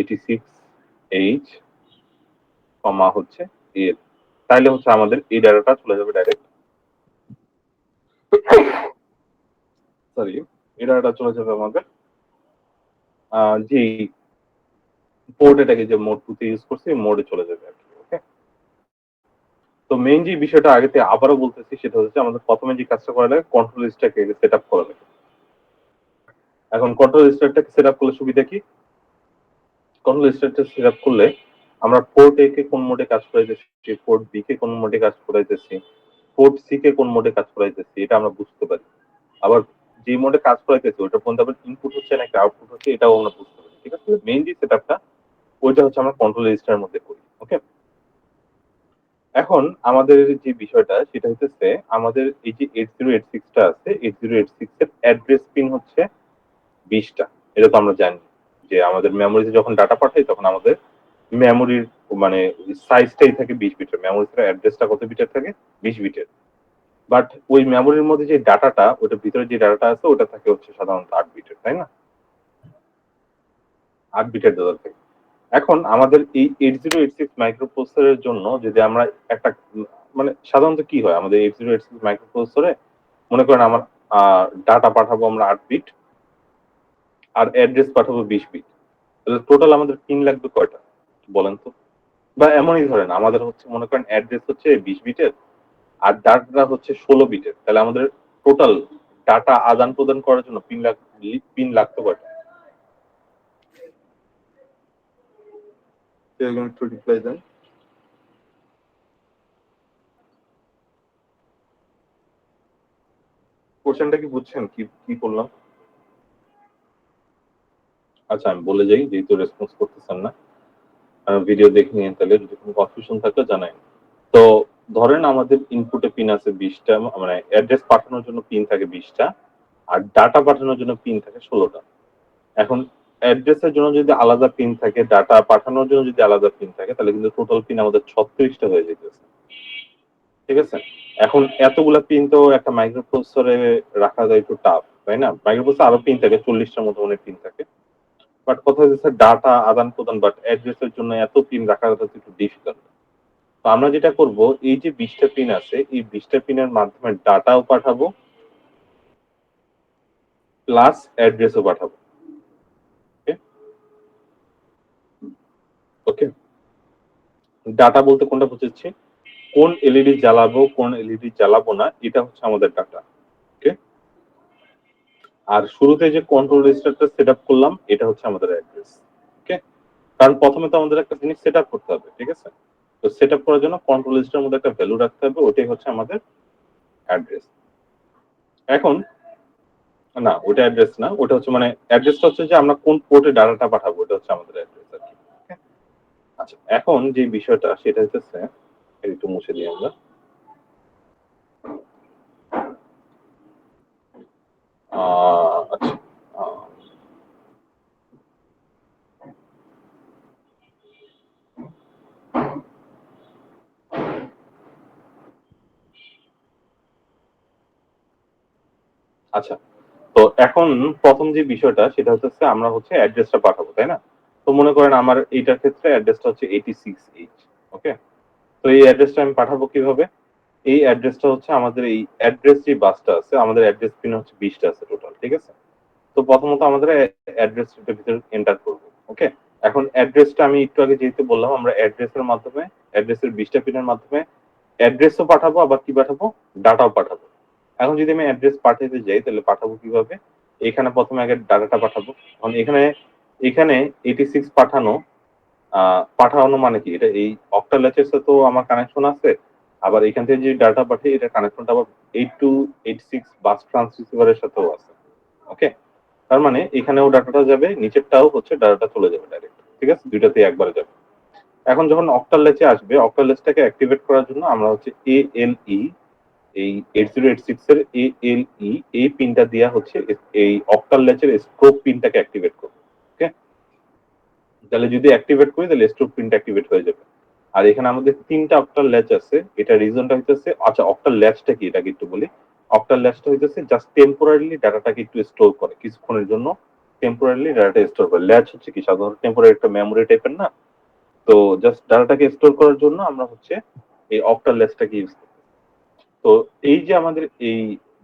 86H কমা হচ্ছে এর, তাইলে হচ্ছে আমাদের এই ডাটাটা চলে যাবে ডাইরেক্ট, সরি এই ডাটাটা চলে যাবে আমাদের যে পোর্ট এটাকে যে মোড 2 তে ইউজ করছি মোডে চলে যাবে আর কি। ওকে, তো মেইন যে বিষয়টা আগে থেকে আবারও বলতেছি সেটা হচ্ছে আমাদের প্রথমে যে কাজটা করা লাগে কন্ট্রোল রেজিস্টারকে সেট আপ করা লাগে। এখন কন্ট্রোল রেজিস্টারটাকে সেট আপ করলে সুবিধা কি? কন্ট্রোল রেজিস্টারটা সেট আপ করলে আমরা পোর্ট এ কে কোন মোডে কাজ করাইতেছি, পোর্ট বি কে কোন মোডে কাজ করাইতেছি, পোর্ট সি কে কোন মোডে কাজ করাইতেছি এটা আমরা বুঝতে পারি। আবার যে মোডে কাজ করাইতেছি ওটা পর্যন্ত আবার ইনপুট হচ্ছে নাকি আউটপুট হচ্ছে এটাও আমরা বুঝতে পারি, ঠিক আছে? মেইন যে সেট আপটা ওইটা হচ্ছে আমরা কন্ট্রোল রেজিস্টারের মধ্যে করি। ওকে, এখন আমাদের যে বিষয়টা সেটা হচ্ছে আমাদের এই যে 8086টা আছে 8086 এর অ্যাড্রেস পিন হচ্ছে 20টা। এটা তো আমরা জানি যে আমাদের মেমোরিতে যখন ডাটা পাঠাই তখন আমাদের মেমোরির মানে সাইজটাই থাকে 20 বিটের, মেমোরির অ্যাড্রেসটা কত বিটের থাকে? 20 বিটের। বাট ওই মেমোরির মধ্যে যে ডাটাটা ওটার ভিতরে যে ডাটাটা আছে ওটা থাকে হচ্ছে সাধারণত 8 বিটের, তাই না? 8 বিটের ডেটা থাকে। এখন আমাদের এই 8086 মাইক্রোপ্রসেসরের জন্য যদি আমরা একটা মানে সাধারণত কি হয় আমাদের 8086 মাইক্রোপ্রসেসরে, মনে করেন আমার ডাটা পাঠাবো আমরা 8 বিট আর অ্যাড্রেস পাঠাবো 20 বিট, তাহলে টোটাল আমাদের পিন লাগবে কয়টা বলেন তো? বা এমনই ধরেন আমাদের হচ্ছে মনে করেন অ্যাড্রেস হচ্ছে 20 বিটের আর ডাটা হচ্ছে 16 বিটের, তাহলে আমাদের টোটাল ডাটা আদান প্রদান করার জন্য পিন লাগতো কয়টা? একটু রিপ্লাই দেন। কোশ্চেনটা কি বুঝছেন কি কি করলাম? আচ্ছা আমি বলে যাই, যেহেতু রেসপন্স করতেছেন না, ভিডিও দেখে নিন, তাহলে যদি কোনো কনফিউশন থাকে জানাই। তো ধরেন আমাদের ইনপুটে পিন আছে 20টা, মানে অ্যাড্রেস পাঠানোর জন্য পিন থাকে 20টা আর ডাটা পাঠানোর জন্য পিন থাকে 16টা। এখন অ্যাড্রেসের জন্য যদি আলাদা পিন থাকে, ডাটা পাঠানোর জন্য যদি আলাদা পিন থাকে, তাহলে কিন্তু টোটাল পিন আমাদের 36টা হয়ে যেতেছে। ঠিক আছে? এখন এতগুলা পিন তো একটা মাইক্রোপ্রসেসরে রাখা যায় একটু টাফ, তাই না? মাইক্রোপ্রসেসরে আরো পিন থাকে, 40টার মতো অনেক পিন থাকে। বাট কথা হচ্ছে ডাটা আদান প্রদান বাট অ্যাড্রেসের জন্য এত পিন রাখাটা একটু ডিফিকাল্ট। তো আমরা যেটা করব, এই যে 20টা পিন আছে, এই 20টা পিনের মাধ্যমে ডাটাও পাঠাবো প্লাস অ্যাড্রেসও পাঠাবো। ওকে, ডাটা বলতে কোনটা বুঝাচ্ছি? কোন এলইডি জ্বালাবো কোন এলইডি জ্বালাবো না, এটা হচ্ছে আমাদের ডাটা। ওকে, আর শুরুতে যে কন্ট্রোল রেজিস্টারটা সেট আপ করলাম, এটা হচ্ছে আমাদের অ্যাড্রেস। ওকে, কারণ প্রথমে তো আমাদের একটা জিনিস সেট আপ করতে হবে, ঠিক আছে? তো সেট আপ করার জন্য কন্ট্রোল রেজিস্টারের মধ্যে একটা ভ্যালু রাখতে হবে, ওটাই হচ্ছে আমাদের অ্যাড্রেস। এখন না, ওটা অ্যাড্রেস না, ওটা হচ্ছে মানে অ্যাড্রেসটা হচ্ছে যে আমরা কোন পোর্টে ডাটাটা পাঠাবো, ওটা হচ্ছে আমাদের অ্যাড্রেস আর কি। Okay? আচ্ছা, এখন যে বিষয়টা সেটা হচ্ছে একটু মুছে দিই আমরা। আচ্ছা, আচ্ছা, তো এখন প্রথম যে বিষয়টা সেটা হচ্ছে আমরা হচ্ছে অ্যাড্রেসটা পাঠাবো, তাই না? তো মনে করেন আমার এইটার ক্ষেত্রে অ্যাড্রেসটা হচ্ছে 86H। ওকে, তো এই অ্যাড্রেসটা আমি পাঠাবো কিভাবে? এই অ্যাড্রেসটা হচ্ছে আমাদের এই অ্যাড্রেস যে বাসটা আছে, আমাদের অ্যাড্রেস পিন হচ্ছে 20টা আছে টোটাল, ঠিক আছে? তো প্রথমত আমাদের অ্যাড্রেসটার ভিতরে এন্টার করব। ওকে, এখন অ্যাড্রেসটা আমি একটু আগে যেহেতু বললাম আমরা অ্যাড্রেসের মাধ্যমে, অ্যাড্রেসের 20টা পিনের মাধ্যমে অ্যাড্রেসও পাঠাবো আবার কি পাঠাবো, ডাটাও পাঠাবো। এখন যদি আমি অ্যাড্রেস পাঠাতে যাই তাহলে পাঠাবো কিভাবে? এখানে প্রথমে আগে ডাটাটা পাঠাবো। এখন এখানে এখানে 86 পাঠানো, পাঠানো মানে কি, এটা এই অক্টাল ল্যাচের সাথে তো আমার কানেকশন আছে, আবার এখান থেকে যে ডাটা পাঠাই এটা কানেকশনটা আবার 8286 বাস ট্রান্সরিসিভারের সাথেও আছে। ওকে, তার মানে এখানেও ডাটাটা যাবে, নিচেরটাও হচ্ছে ডাটাটা চলে যাবে ডাইরেক্ট, ঠিক আছে? দুইটাতেই একবারে যাবে। এখন যখন অক্টাল ল্যাচে আসবে, অক্টাল ল্যাচটাকে অ্যাক্টিভেট করার জন্য আমরা হচ্ছে ALE, এই 8086 এর ALE এই পিনটা দেয়া হচ্ছে এই অক্টাল ল্যাচের স্ট্রোক পিনটাকে অ্যাক্টিভেট করবে। ওকে, তাহলে যদি অ্যাক্টিভেট করি তাহলে স্ট্রোক পিনটা অ্যাক্টিভেট হয়ে যাবে। আর এখানে আমাদের 3টা অক্টাল ল্যাচ আছে, এটা রিজনটা হইতেছে, আচ্ছা অক্টাল ল্যাচটা কি এটাকে একটু বলি। অক্টাল ল্যাচটা হইতেছে জাস্ট টেম্পোরারিলি ডাটাটাকে একটু স্টোর করে, কিছুক্ষণের জন্য টেম্পোরারিলি ডাটাটা স্টোর করে। ল্যাচ হচ্ছে কি সাধারণত টেম্পোরারি একটা মেমোরি টাইপের না, তো জাস্ট ডাটাটাকে স্টোর করার জন্য আমরা হচ্ছে এই অক্টাল ল্যাচটাকে ইউজ করি। তো এই যে আমাদের এই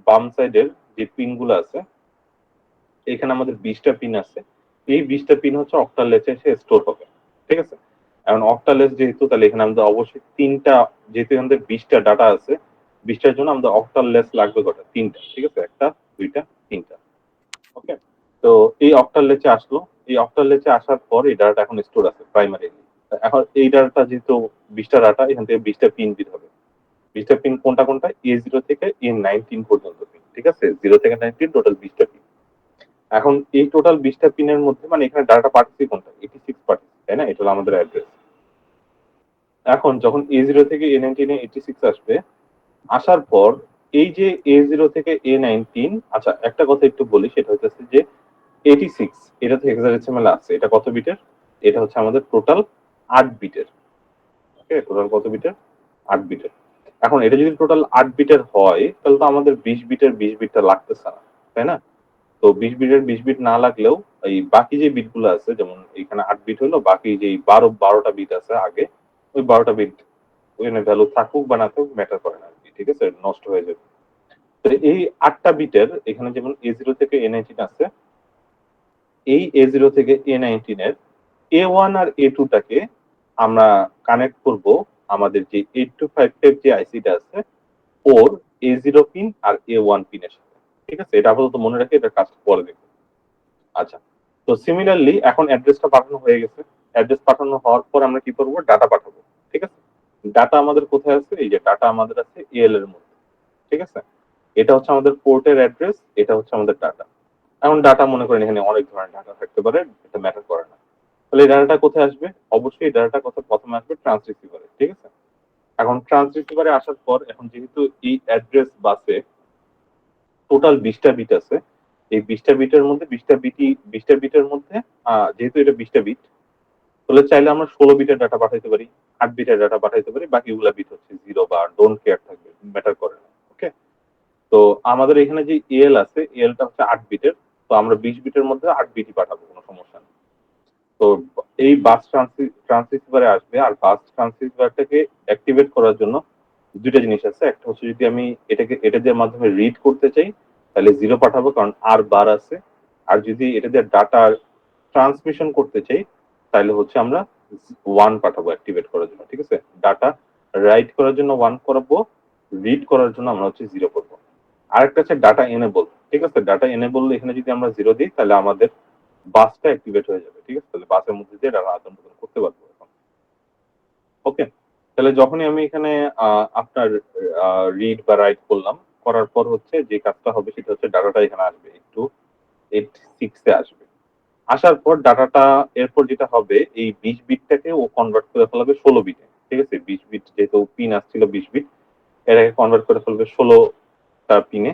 বাম সাইডের যে পিনগুলো আছে, এখানে আমাদের 20টা পিন আছে, এই 20টা পিন হচ্ছে অক্টাল ল্যাচে এসে স্টোর হবে, ঠিক আছে? এখন অক্টাল ল্যাচ যেহেতু, তাহলে এখানে আমাদের অবশ্যই 3টা, যেহেতু আমাদের 20টা ডাটা আছে, 20টার জন্য আমাদের অক্টাল ল্যাচ লাগবে কটা? 3টা, ঠিক আছে? একটা, দুইটা, তিনটা। ওকে, তো এই অক্টাল লেচে আসলো, এই অক্টাল লেচে আসার পর এই ডাটা এখন স্টোর আছে প্রাইমারি। এখন এই ডাটা যেহেতু 20টা ডাটা, এখান থেকে 20টা পিন দিতে হবে। 20টা পিন কোনটা কোনটা? A0 থেকে A19 পর্যন্ত পিন, ঠিক আছে? 0 থেকে 19 টোটাল 20টা পিন। এখন এই টোটাল 20টা পিনের মধ্যে মানে এখানে ডাটা পাঠাচ্ছি কোনটা? 86 পাঠাচ্ছি, তাই না? এটা হলো আমাদের অ্যাড্রেস। এখন যখন A0 থেকে A19 এ 86 আসবে, আসার পর এই যে A0 থেকে A19, আচ্ছা একটা কথা একটু বলি, সেটা হচ্ছে যে 86 এটা তো হেক্সাডেসিমাল আছে, এটা কত বিটের? এটা হচ্ছে আমাদের টোটাল 8 বিটের। ওকে, টোটাল কত বিটের? 8 বিটের। এখন এটা যদি টোটাল 8 বিটের হয় তাহলে তো আমাদের 20 বিটের 20 বিটটা লাগতেছে না, তাই না? তো 20 বিট না লাগলেও এই বাকি যে বিটগুলো আছে, যেমন এখানে 8 বিট হলো, বাকি যে 12টা বিট আছে আগে, ওই 12টা বিট ওখানে ভ্যালু থাকুক বা না থাকুক ম্যাটার করে না আর কি, ঠিক আছে, নষ্ট হয়ে যাবে। তো এই 8টা বিটের এখানে যেমন A0 থেকে A19 আছে, এই A0 থেকে A19 এর A1 আর A2 টাকে আমরা কানেক্ট করব আমাদের যে 8255 যে আইসিটা আছে ওর A0 পিন আর A1 পিনের সাথে, ঠিক আছে। এটা আপাতত মনে রাখে, এটা কাজ পরে দেখবো। আচ্ছা, তো সিমিলারলি এখন অ্যাড্রেসটা পাঠানো হয়ে গেছে। অ্যাড্রেস পাঠানো হওয়ার পর আমরা কি করব, ডাটা পাঠাবো, ঠিক আছে। ডাটা আমাদের কোথায় আছে, এই যে ডাটা আমাদের আছে এল এর মধ্যে, ঠিক আছে। এটা হচ্ছে আমাদের পোর্টের অ্যাড্রেস, এটা হচ্ছে আমাদের ডাটা। এখন ডাটা মনে করেন এখানে অনেক ধরনের ডাটা থাকতে পারে, এটা ম্যাটার করে না। তাহলে এই ডাটাটা কোথায় আসবে, অবশ্যই এই ডাটাটা কোথায় প্রথমে আসবে, ট্রান্সরিসিভারে, ঠিক আছে। এখন ট্রান্সরিসিভারে আসার পর এখন যেহেতু এই অ্যাড্রেস বাসে টোটাল 20টা বিট আছে, এই 20টা বিটের মধ্যে 20টা বিটের মধ্যে যেহেতু এটা 20টা বিট, তাহলে চাইলে আমরা 16 বিটের ডাটা পাঠাইতে পারি, 8 বিটের ডাটা পাঠাইতে পারি, বাকিগুলা বিট হচ্ছে জিরো বা ডোন্ট কেয়ার থাকবে, ম্যাটার করে না। ওকে, তো আমাদের এখানে যে এল আছে, এলটা হচ্ছে 8 বিটের, তো আমরা 20 বিটের মধ্যে 8 বিটই পাঠাবো, কোনো সমস্যা নেই। তো এই বাস ট্রান্সরিসিভারে আসবে, আর বাস ট্রান্সরিসিভারটাকে অ্যাক্টিভেট করার জন্য দুইটা জিনিস আছে। একটা হচ্ছে যদি আমি এটা দিয়ে মাধ্যমে রিড করতে চাই তাহলে 0 পাঠাবো, কারণ আর বার আছে। আর যদি এটা দিয়ে ডাটা ট্রান্সমিশন করতে চাই তাহলে হচ্ছে আমরা 1 পাঠাবো অ্যাক্টিভেট করার জন্য, ঠিক আছে। ডাটা রাইট করার জন্য 1 করাবো, রিড করার জন্য আমরা হচ্ছে 0 করবো। আরেকটা হচ্ছে ডাটা এনেবল, ঠিক আছে। ডাটা এনেবল এখানে যদি আমরা 0 দিই তাহলে আমাদের বাসটা অ্যাক্টিভেট হয়ে যাবে, ঠিক আছে। তাহলে বাসের মধ্যে দিয়ে ডাটা আদান প্রদান করতে পারবো এখন। ওকে, তাহলে যখনই আমি এখানে আপনার রিড বা রাইট করলাম, করার পর হচ্ছে যে কাজটা হবে সেটা হচ্ছে ডাটাটা এখানে আসবে, একটু 86 এ আসবে। আসার পর ডাটাটা এরপর যেটা হবে, এই 20 বিটটাকে ও কনভার্ট করে ফেলাবে 16 বিটে, ঠিক আছে। 20 বিট যেহেতু পিন আসছিল 20 বিট, এটাকে কনভার্ট করে ফেলবে 16টা পিনে।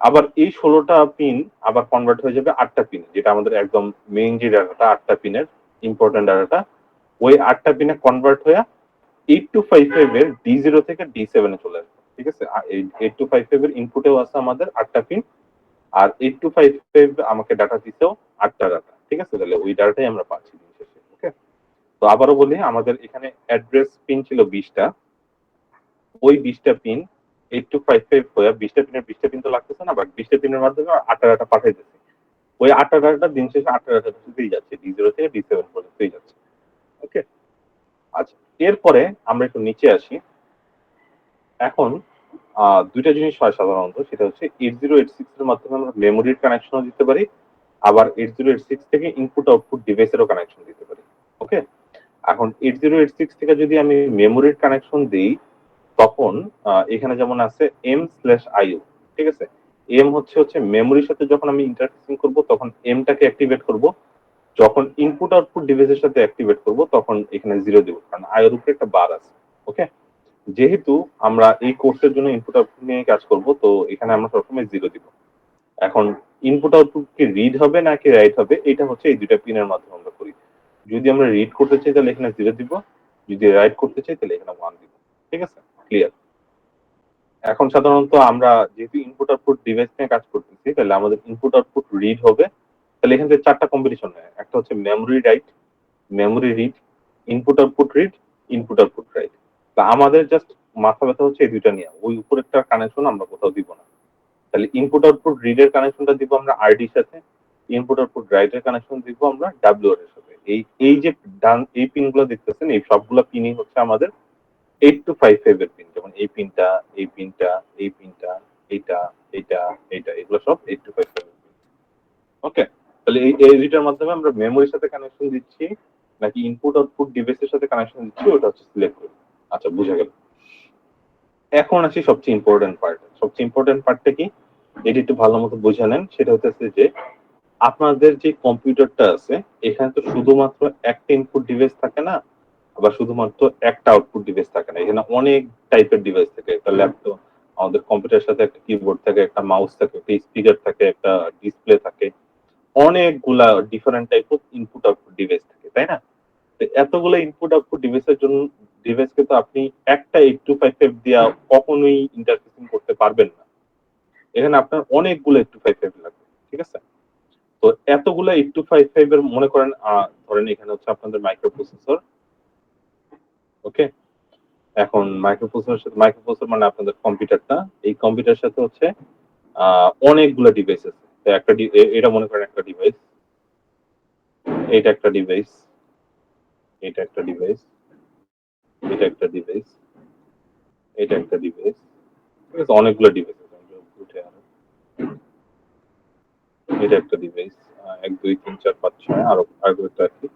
আবার এই 16টা পিন আবার কনভার্ট হয়ে যাবে 8টা পিনে, যেটা আমাদের একদম মেইন যে ডাটাটা 8টা পিনের ইম্পর্টেন্ট ডাটাটা, ওই 8টা পিনে কনভার্ট হয়ে 8255 এর D0 থেকে D7 এ চলে আসবে, ঠিক আছে। এই 8255 এর ইনপুটেও আছে আমাদের 8টা পিন, আর 8255 আমাকে ডাটা দিতেও 8টা ডাটা, ঠিক আছে। তাহলে ওই ডাটাটাই আমরা পাচ্ছি দিন শেষে। ওকে, তো আবারও বলি, আমাদের এখানে অ্যাড্রেস পিন ছিল 20টা, ওই 20টা পিন 8255 হয়ে 20টা পিনের 20টা পিন তো লাগতেছে না, বাট 20টা পিনের মাধ্যমে 8টা ডাটা পাঠাইতেছে। ওই 8টা ডাটা দিন শেষে 8টা ডাটা শুধুই যাচ্ছে, D0 থেকে D7 পর্যন্তই যাচ্ছে। ওকে, আচ্ছা, এরপরে আমরা একটু নিচে আসি। এখন দুইটা জিনিস হয় সাধারণত, সেটা হচ্ছে 8086 এর মাধ্যমে আমরা মেমোরির কানেকশনও দিতে পারি, আবার 8086 থেকে ইনপুট আউটপুট ডিভাইসেরও কানেকশন দিতে পারি। ওকে, এখন 8086 থেকে যদি আমি মেমোরির কানেকশন দিই, তখন এখানে যেমন আছে M/IO, ঠিক আছে। এম হচ্ছে মেমোরির সাথে যখন আমি ইন্টারফেসিং করব তখন এমটাকে অ্যাক্টিভেট করব, যখন ইনপুট আউটপুট ডিভাইসের সাথে অ্যাক্টিভেট করব তখন এখানে 0 দেব, কারণ আইওর উপরে একটা বার আছে। ওকে, যেহেতু আমরা এই কোর্সের জন্য ইনপুট আউটপুট নিয়ে কাজ করব, তো এখানে আমরা সবসময় 0 দিব। এখন ইনপুট আউটপুট কি রিড হবে নাকি রাইট হবে, এটা হচ্ছে এই দুইটা পিনের মাধ্যমে আমরা করি। যদি আমরা রিড করতে চাই তাহলে এখানে 0 দিব, যদি রাইট করতে চাই তাহলে এখানে 1 দিব, ঠিক আছে, ক্লিয়ার। এখন সাধারণত আমরা যেহেতু ইনপুট আউটপুট ডিভাইস নিয়ে কাজ করতেছি, তাহলে আমাদের ইনপুট আউটপুট রিড হবে। তাহলে এখান থেকে 4টা কম্বিনেশন হয়, একটা হচ্ছে memory right, memory read, input output read, input output right. তা আমাদের জাস্ট মাথা ব্যথা হচ্ছে এই দুইটা নিয়ে, ওই উপরেরটা কানেকশন আমরা কোথাও দিব না। তাহলে ইনপুট আউটপুট রিড এর কানেকশনটা দিব আমরা আরডির সাথে, ইনপুট আউটপুট রাইট এর কানেকশন দিব আমরা ডাব্লিউআর এর সাথে। এই যে ডান এই পিনগুলো দেখতেছেন, এই সবগুলো পিনই হচ্ছে আমাদের 8255 এর পিন, যেমন এই পিনটা, এই পিনটা, এই পিনটা, এইটা, এইটা, এইটা, এগুলো সব 8255 এর পিন। ওকে, তাহলে এই দুইটার মাধ্যমে আমরা মেমোরির সাথে কানেকশন দিচ্ছি নাকি ইনপুট আউটপুট ডিভাইসের সাথে কানেকশন দিচ্ছি, ওটা হচ্ছে সিলেক্ট করি। আচ্ছা, বুঝা গেল। এখন আসি সবচেয়ে ইম্পর্টেন্ট পার্ট। সবচেয়ে ইম্পর্টেন্ট পার্টটা কি, এটি একটু ভালো মতো বুঝে নেন। সেটা হচ্ছে যে আপনাদের যে কম্পিউটারটা আছে, এখানে তো শুধুমাত্র একটা ইনপুট ডিভাইস থাকে না, আবার শুধুমাত্র একটা আউটপুট ডিভাইস থাকে না, এখানে অনেক টাইপের ডিভাইস থাকে। একটা ল্যাপটপ, আমাদের কম্পিউটারের সাথে একটা কিবোর্ড থাকে, একটা মাউস থাকে, একটা স্পিকার থাকে, একটা ডিসপ্লে থাকে, অনেকগুলা different type of input output device থাকে, তাই না? তো এতগুলো ইনপুট আউটপুট ডিভাইসের জন্য ডিভাইসকে তো আপনি একটা 8255 দিয়া কখনোই ইন্টারফেসিং করতে পারবেন না। এখানে আপনার অনেকগুলো 8255 লাগবে। ঠিক আছে? তো এতগুলা 8255 এর মনে করেন ধরেন এখানে হচ্ছে আপনাদের মাইক্রোপ্রসেসর, ওকে? এখন মাইক্রোপ্রসেসর মানে আপনাদের কম্পিউটারটা, এই কম্পিউটারের সাথে হচ্ছে অনেকগুলা ডিভাইস আছে। তো একটা এটা মনে করেন একটা ডিভাইস, এটা একটা ডিভাইস, এটা একটা ডিভাইস, এটা একটা ডিভাইস, এটা একটা ডিভাইস, ঠিক আছে? অনেকগুলো ডিভাইস আছে। উঠে আরো এটা একটা ডিভাইস, 1 2 3 4 5 6 আরো একটা আছে।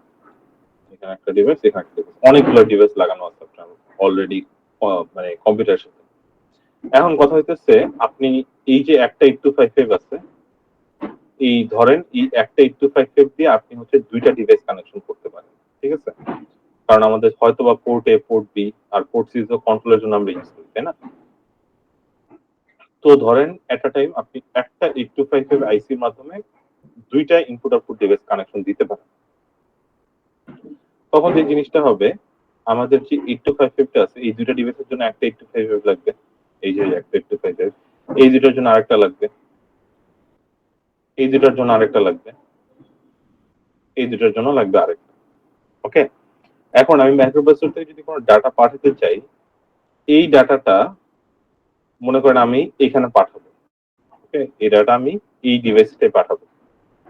এখানে একটা ডিভাইস, এখানে একটা ডিভাইস, অনেকগুলো ডিভাইস লাগানো আছে আপনার অলরেডি মানে কম্পিউটারের সাথে। এখন কথা হইতেছে আপনি এই যে একটা 8255 আছে, এই ধরেন এই একটা 8255 দিয়ে আপনি হচ্ছে দুইটা ডিভাইস কানেকশন করতে পারেন, ঠিক আছে? কারণ আমাদের হয়তো বা পোর্ট এ, পোর্ট বি আর পোর্ট সি তো কন্ট্রোলের জন্য আমরা ইউজ করি, তাই না? তো ধরেন এট আ টাইম আপনি একটা 8255 আইসির মাধ্যমে দুইটা ইনপুট আউটপুট ডিভাইস কানেকশন দিতে পারেন। তখন যে জিনিসটা হবে, আমাদের যে 8255 আছে এই দুইটা ডিভাইসের জন্য একটা 8255 লাগবে, এই যে একটা 8255, এই দুইটার জন্য আরেকটা লাগবে, এই দুইটার জন্য আরেকটা লাগবে, এই দুইটার জন্য লাগবে আরেকটা, ওকে? এখন আমি মাইক্রোপ্রসেসর থেকে যদি কোনো ডাটা পাঠাতে চাই, এই ডাটাটা মনে করেন আমি এখানে পাঠাবো, ওকে? এই ডাটা আমি এই ডিভাইসে পাঠাবো,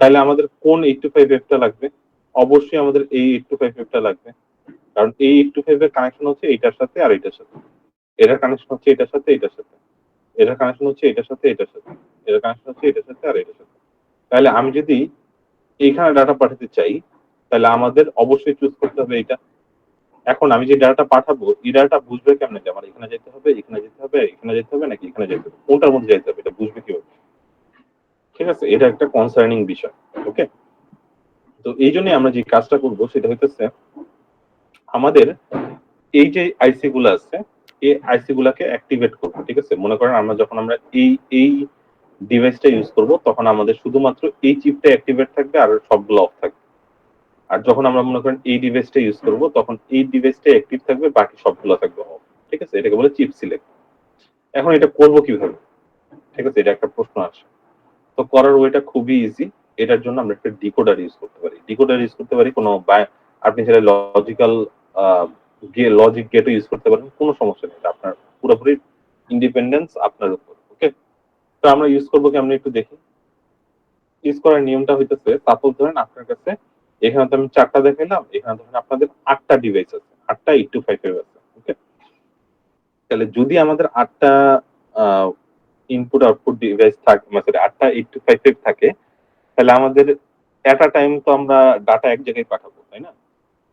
তাহলে আমাদের কোন 8255টা লাগবে? অবশ্যই আমাদের এই 8255টা লাগবে, কারণ এই 8255 এর কানেকশন হচ্ছে এইটার সাথে আর এইটার সাথে, এটার কানেকশন হচ্ছে এটার সাথে এটার সাথে, এটার কানেকশন হচ্ছে এটার সাথে এটার সাথে, এটার কানেকশন হচ্ছে এটার সাথে আর এটার সাথে। তাহলে আমি যদি এইখানে ডাটা পাঠাতে চাই, তাহলে আমাদের অবশ্যই চুজ করতে হবে এটা। এখন আমি যে ডাটা পাঠাবো, এই ডাটা বুঝবে কেমনে যে আমার এখানে যেতে হবে, এখানে যেতে হবে, এখানে যেতে হবে নাকি এখানে যেতে হবে, কোনটার মধ্যে যেতে হবে, এটা বুঝবে কিভাবে? ঠিক আছে, এটা একটা কনসার্নিং বিষয়, ওকে? তো এই জন্য আমরা যে কাজটা করব সেটা হইতেছে আমাদের এই যে আইসি গুলো আছে, এই আইসি গুলাকে অ্যাক্টিভেট করবো, ঠিক আছে? মনে করেন আমরা যখন আমরা এই ডিভাইসটা ইউজ করব, তখন আমাদের শুধুমাত্র এই চিপটা অ্যাক্টিভেট থাকবে আর সবগুলো অফ থাকবে। আর যখন আমরা মনে করেন এই ডিভাইসটা ইউজ করব, তখন এই ডিভাইসটা অ্যাক্টিভ থাকবে, বাকি সবগুলো থাকবে অফ, ঠিক আছে? এটাকে বলে চিপ সিলেক্ট। এখন এটা করব কিভাবে, ঠিক আছে? এটা একটা প্রশ্ন আসে। তো করার ওয়েটা খুবই ইজি। এটার জন্য আমরা একটা ডিকোডার ইউজ করতে পারি। ডিকোডার ইউজ করতে পারি কোনো আপনি চাইলে লজিক গেটও ইউজ করতে পারেন, কোনো সমস্যা নেই। এটা আপনার পুরোপুরি ইন্ডিপেন্ডেন্স আপনার উপর, ওকে? তো আমরা ইউজ করবো কি, আমরা একটু দেখি। ইউজ করার নিয়মটা হইতেছে, সাপোজ ধরেন আপনার কাছে এখানে তো আমি 4টা দেখাইলাম, এখানে ধরেন আপনাদের 8টা ডিভাইস আছে, 8টা 8255 আছে, ওকে? তাহলে যদি আমাদের 8টা ইনপুট আউটপুট ডিভাইস থাকে, মানে 8টা 8255 থাকে, তাহলে আমাদের এট আ টাইম তো আমরা ডাটা এক জায়গায় পাঠাবো, তাই না?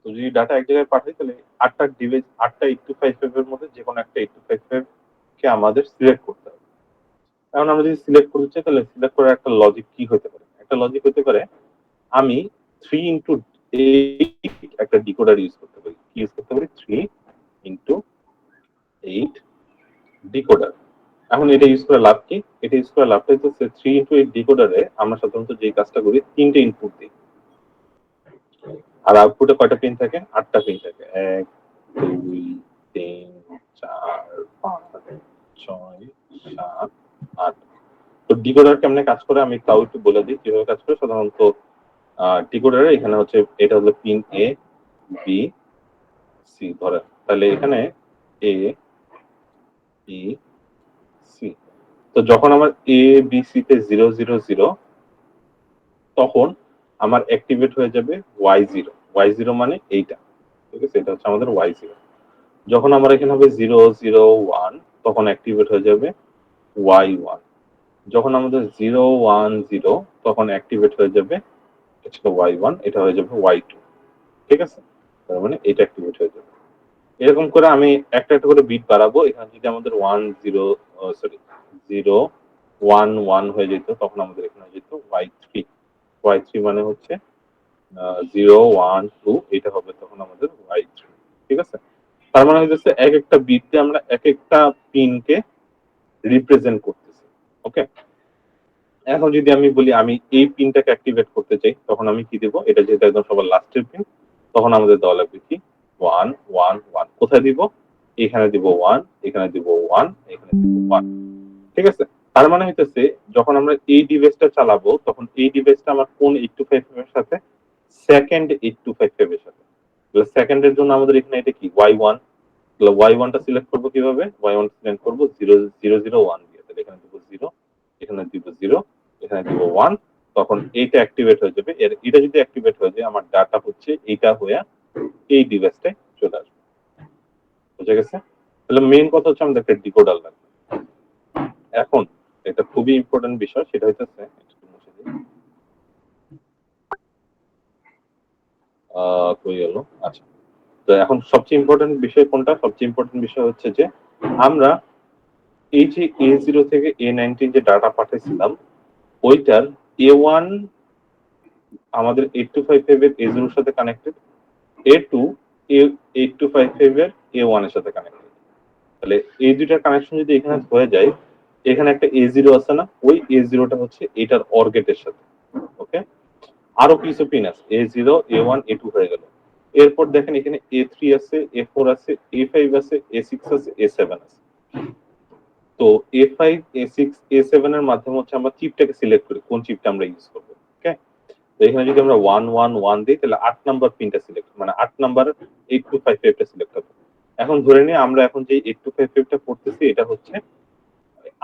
তো যদি ডাটা এক জায়গায় পাঠাই, তাহলে 8টা ডিভাইস, 8টা 8255 এর মধ্যে যে কোনো একটা 8255 কে আমাদের সিলেক্ট করতে হবে। এখন আমরা যদি সিলেক্ট করতে চাই, তাহলে সিলেক্ট করার একটা লজিক কি হতে পারে? একটা লজিক হতে পারে আমি 3x8 একটা ডিকোডার ইউজ করতে পারি। কি ইউজ করতে পারি? 3x8 decoder. এখন এটা ইউজ করে লাভ কি? এটা ইউজ করে লাভটা হচ্ছে 3x8 ডিকোডারে আমরা সাধারণত যে কাজটা করি, 3টে ইনপুট দিই। আর আউটপুটে কয়টা পিন থাকে? 8টা পিন থাকে। 1 2 3 4 5 6 7 8। তো ডিকোডার কেমনে কাজ করে আমি তাও একটু বলে দিই কিভাবে কাজ করে। সাধারণত ডিকোডারে এখানে হচ্ছে এটা হলো পিন এ, বি, সি ধরেন। তাহলে এখানে এ, বি, সি। তো যখন আমার এ, বি, সি তে 0 0 0, তখন আমার অ্যাক্টিভেট হয়ে যাবে Y0। Y0 মানে এইটা, ঠিক আছে? এটা হচ্ছে আমাদের Y0। যখন আমার এখানে হবে 0 0 1, তখন অ্যাক্টিভেট হয়ে যাবে Y1। যখন আমাদের 0 1 0, তখন অ্যাক্টিভেট হয়ে যাবে Y1, এটা হয়ে যাবে Y2, ঠিক আছে? তার মানে এটা অ্যাক্টিভেট হয়ে যাবে। এরকম করে আমি একটা একটা করে বিট বাড়াবো। এখানে যদি আমাদের 1 0 0 1 1 হয়ে যেত, তখন আমাদের এখানে হয়ে যেত Y3। Y3 মানে হচ্ছে 0 1 2, এটা হবে তখন আমাদের Y3, ঠিক আছে? তার মানে হচ্ছে এক একটা বিট দিয়ে আমরা এক একটা পিনকে রিপ্রেজেন্ট করতেছি, ওকে? এখন যদি আমি বলি আমি এই পিনটাকে অ্যাক্টিভেট করতে চাই, তখন আমি কি দেব? এটা যেহেতু একদম সবার লাস্টের পিন, তখন আমাদের দেওয়া লাগবে কি 1 1 1। কোথায় দিব? এখানে দিব 1, এখানে দিব 1, এখানে দিব 1, ঠিক আছে? তার মানে হইতেছে যখন আমরা এই ডিভাইসটা চালাবো তখন এই ডিভাইসটা আমার কোন 825 এর সাথে সেকেন্ড 825 এর সাথে। তাহলে সেকেন্ডের জন্য আমাদের এখানে এটা কি y1, তাহলে y1 টা সিলেক্ট করব কিভাবে, y1 সিলেক্ট করব 0001 দিয়ে, তাহলে এখানে দিব 0, এখানে দিব 0, এখানে দিব 1, তখন এইটা অ্যাক্টিভেট হয়ে যাবে। এর এটা যদি অ্যাক্টিভেট হয়ে যায় আমার ডাটা হচ্ছে এইটা হয়ে এই ডিভাইসটায় চলে আসবে। বুঝা গেছে? তাহলে মেইন কথা হচ্ছে আমাদের একটা ডিকোডার লাগবে। এখন এটা খুবই ইম্পর্টেন্ট বিষয়, সেটা হইতেছে কই গেল, আচ্ছা। তো এখন সবচেয়ে ইম্পর্টেন্ট বিষয় কোনটা? সবচেয়ে ইম্পর্টেন্ট বিষয় হচ্ছে যে আমরা এই যে A0 থেকে A19 যে ডাটা পাঠাইছিলাম ওইটার A1 আমাদের 8255 এর A0 এর সাথে কানেক্টেড, A2 8255 এর A1 এর সাথে কানেক্টেড। তাহলে এই দুইটার কানেকশন যদি এখানে হয়ে যায়, এখানে একটা A0 আছে না, ওই A0 টা হচ্ছে এটার অর গেটের সাথে। ওকে, আরো কিছু পিন আছে, A0 A1 A2 হয়ে গেল। এরপর দেখেন এখানে A3 আছে, A4 আছে, A5 আছে, A6 আছে, A7 আছে। তো A5 A6 A7 এর মাধ্যমে হচ্ছে আমরা চিপটাকে সিলেক্ট করি কোন চিপটা আমরা ইউজ করব। ওকে, তো এখানে যদি আমরা 111 দিই তাহলে 8 নাম্বার পিনটা সিলেক্ট, মানে 8 নাম্বার 8255 টা সিলেক্ট হবে। এখন ধরে নিই আমরা এখন যে 8255 টা করতেছি এটা হচ্ছে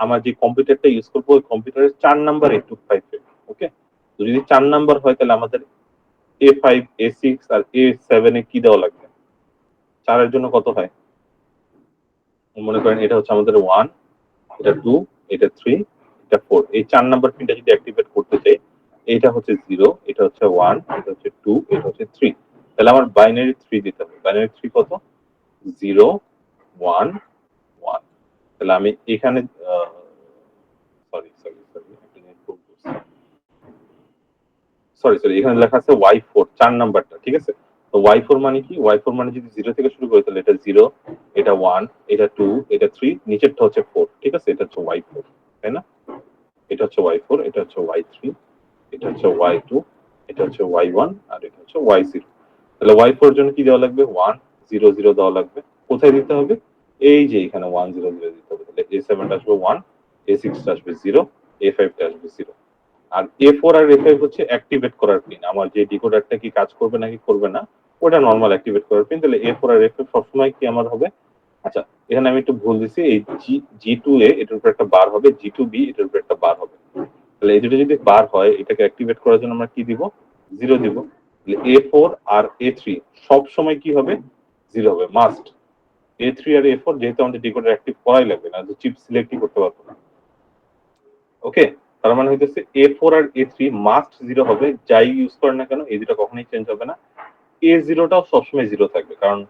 আমার যে কম্পিউটারটা ইউজ করবো ওই কম্পিউটারের 4 নাম্বার 8255। ওকে, তো যদি 4 নাম্বার হয় তাহলে আমাদের A5 A6 আর A7 এ কি দেওয়া লাগবে? 4 এর জন্য কত হয়? মনে করেন এটা হচ্ছে আমাদের 1, এটা 2, এটা 3, এটা 4। এই 4 নাম্বার পিনটা যদি অ্যাক্টিভেট করতে চাই, এটা হচ্ছে 0, এটা হচ্ছে 1, এটা হচ্ছে 2, এটা হচ্ছে 3। তাহলে আমার বাইনারি 3 দিতে হবে। বাইনারি 3 কত? 0 1 1। তাহলে আমি এখানে সরি সরি সরি একটা জিনিস ভুল করছি। সরি সরি, এখানে লেখা আছে Y4 4 নাম্বারটা, ঠিক আছে? তো Y4 মানে কি? Y4 মানে যদি 0 থেকে শুরু করি তাহলে এটা 0, এটা 1, এটা 2, এটা 3, নিচেরটা হচ্ছে 4, ঠিক আছে? এটা হচ্ছে Y4, তাই না? এটা হচ্ছে Y4, এটা হচ্ছে Y3, এটা হচ্ছে Y2, এটা হচ্ছে Y1 আর এটা হচ্ছে Y0। তাহলে Y4 এর জন্য কি দেওয়া লাগবে? 1 0 0 দেওয়া লাগবে। কোথায় দিতে হবে? এই যে এখানে 1 0 0 দিতে হবে। তাহলে A7 টা আসবে 1, A6 টা আসবে 0, A5 টা আসবে 0। আর A4 আর A5 হচ্ছে অ্যাক্টিভেট করার পিন। আমার যে ডিকোডারটা কি কাজ করবে নাকি করবে না ওটা নরমাল অ্যাক্টিভেট করার পিন। তাহলে A4 আর A5 সবসময় কি আমার হবে? আচ্ছা, এখানে আমি একটু ভুল দিছি, এই G2A এটার উপর একটা বার হবে, G2B এটার উপর একটা বার হবে। তাহলে এই দুটো যদি বার হয় এটাকে অ্যাক্টিভেট করার জন্য আমরা কি দিব? 0 দিব। তাহলে A4 আর A3 সব সময় কি হবে? 0 হবে, মাস্ট। A3 আর A4 যেহেতু আমাদের ডিকোডার অ্যাক্টিভ করাই লাগবে না, তো চিপ সিলেক্টই করতে পারবো না। ওকে, তার মানে হইতেছে A4 আর A3 মাস্ট 0 হবে, যাই ইউজ করেন না কেন এই দুটো কখনোই চেঞ্জ হবে না। A0 টাও সবসময় 0 থাকবে, কারণ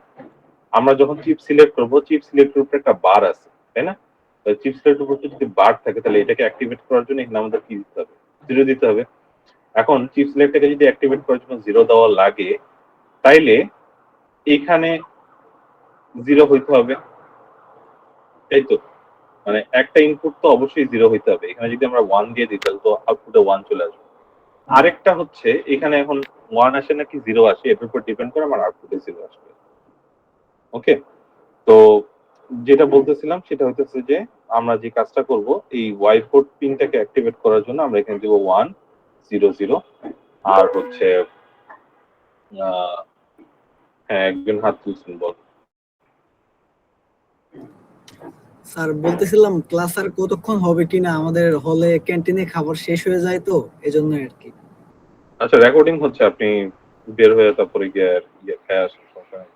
আমরা যখন চিপ সিলেক্ট করব চিপ সিলেক্টের উপরে একটা বার আছে, তাই না? চিপ সিলেক্টের উপরে যদি বার থাকে তাহলে এটাকে অ্যাক্টিভেট করার জন্য এখানে আমাদের কি দিতে হবে? 0 দিতে হবে। এখন চিপ সিলেক্টটাকে যদি অ্যাক্টিভেট করার জন্য 0 দেওয়া লাগে তাইলে এখানে 0 হইতে হবে, তাই তো? মানে একটা ইনপুট তো অবশ্যই 0 হইতে হবে। এখানে যদি আমরা 1 দিয়ে দিই তাহলে তো আউটপুটে 1 চলে আসবে। আরেকটা হচ্ছে এখানে এখন 1 আসে নাকি 0 আসে এটার উপর ডিপেন্ড করে আমার আউটপুটে 0 আসবে। ওকে, তো যেটা বলতেছিলাম সেটা হইতেছে যে আমরা যে কাজটা করব এই Y4 পিনটাকে অ্যাক্টিভেট করার জন্য আমরা এখানে দিব 1 0 0 আর হচ্ছে হ্যাঁ একজন হাত তুলছেন, বল। স্যার বলতেছিলাম ক্লাস আর কতক্ষণ হবে কিনা, আমাদের হলে ক্যান্টিনে খাবার শেষ হয়ে যায় তো এজন্য আর কি। আচ্ছা, রেকর্ডিং হচ্ছে, আপনি বের হয়ে তারপরে গিয়ে খেয়ে আসেন, সমস্যা নেই।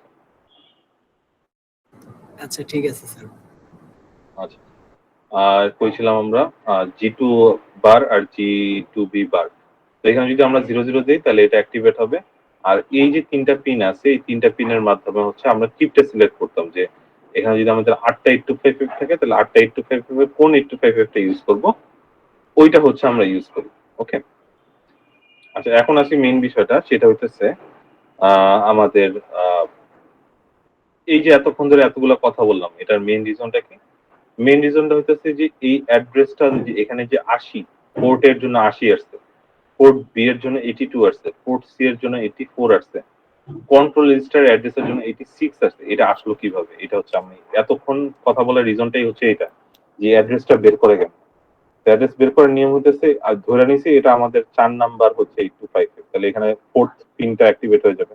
আচ্ছা ঠিক আছে স্যার। আচ্ছা, আর কইছিলাম আমরা G2 বার আর G2B বার। তো এখানে যদি আমরা 0 0 দেই তাহলে এটা অ্যাক্টিভেট হবে। আর এই যে তিনটা পিন আছে এই তিনটা পিনের মাধ্যমে হচ্ছে আমরা চিপটা সিলেক্ট করতাম যে এখানে যদি আমাদের 8টা 8255 থাকে তাহলে 8টা 8255 কোন 8255 টা ইউজ করব ওইটা হচ্ছে আমরা ইউজ করি। ওকে, আচ্ছা এখন আসি মেইন বিষয়টা, সেটা হইতেছে আমাদের এই যে এতক্ষণ ধরে এতগুলো কথা বললাম এটার মেইন রিজনটা কি? মেইন রিজনটা হইতেছে যে এই অ্যাড্রেসটা যে এখানে যে 80 পোর্টের জন্য 80 আসছে, পোর্ট বি এর জন্য 82 আসছে, পোর্ট সি এর জন্য 84 আসছে, কন্ট্রোল রেজিস্টার অ্যাড্রেসের জন্য 86 আসছে। এটা আসলো কিভাবে? এটা হচ্ছে আমি এতক্ষণ কথা বলার রিজনটাই হচ্ছে এটা, যে অ্যাড্রেসটা বের করে গেল। অ্যাড্রেস বের করার নিয়ম হতেছে, আর ধরে নিছি এটা আমাদের 4 নাম্বার হচ্ছে 8255, তাহলে এখানে ফোর্থ পিনটা অ্যাক্টিভেট হয়ে যাবে।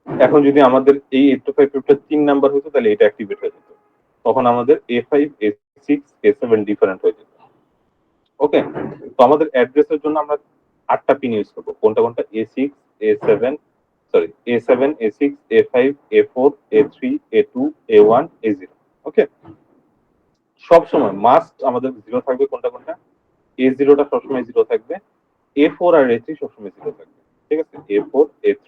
এখন যদি আমাদের এই 8255টা 3 নাম্বার হতো তাহলে এটা অ্যাক্টিভেট হয়ে যেত, তখন আমাদের A5 A6 A7 ডিফারেন্ট হয়ে যেত। ওকে, তো আমাদের অ্যাড্রেসের জন্য আমরা 8টা পিন ইউজ করব। কোনটা কোনটা? A6 A7 sorry A7 A6 A5 A4 A3 A2 A1 A0। ওকে, সব সময় মাস্ট আমাদের 0 থাকবে। কোনটা কোনটা? A0টা সবসময় 0 থাকবে, A4 আর A3 সবসময় 0 থাকবে। ঠিক আছে, A4 A3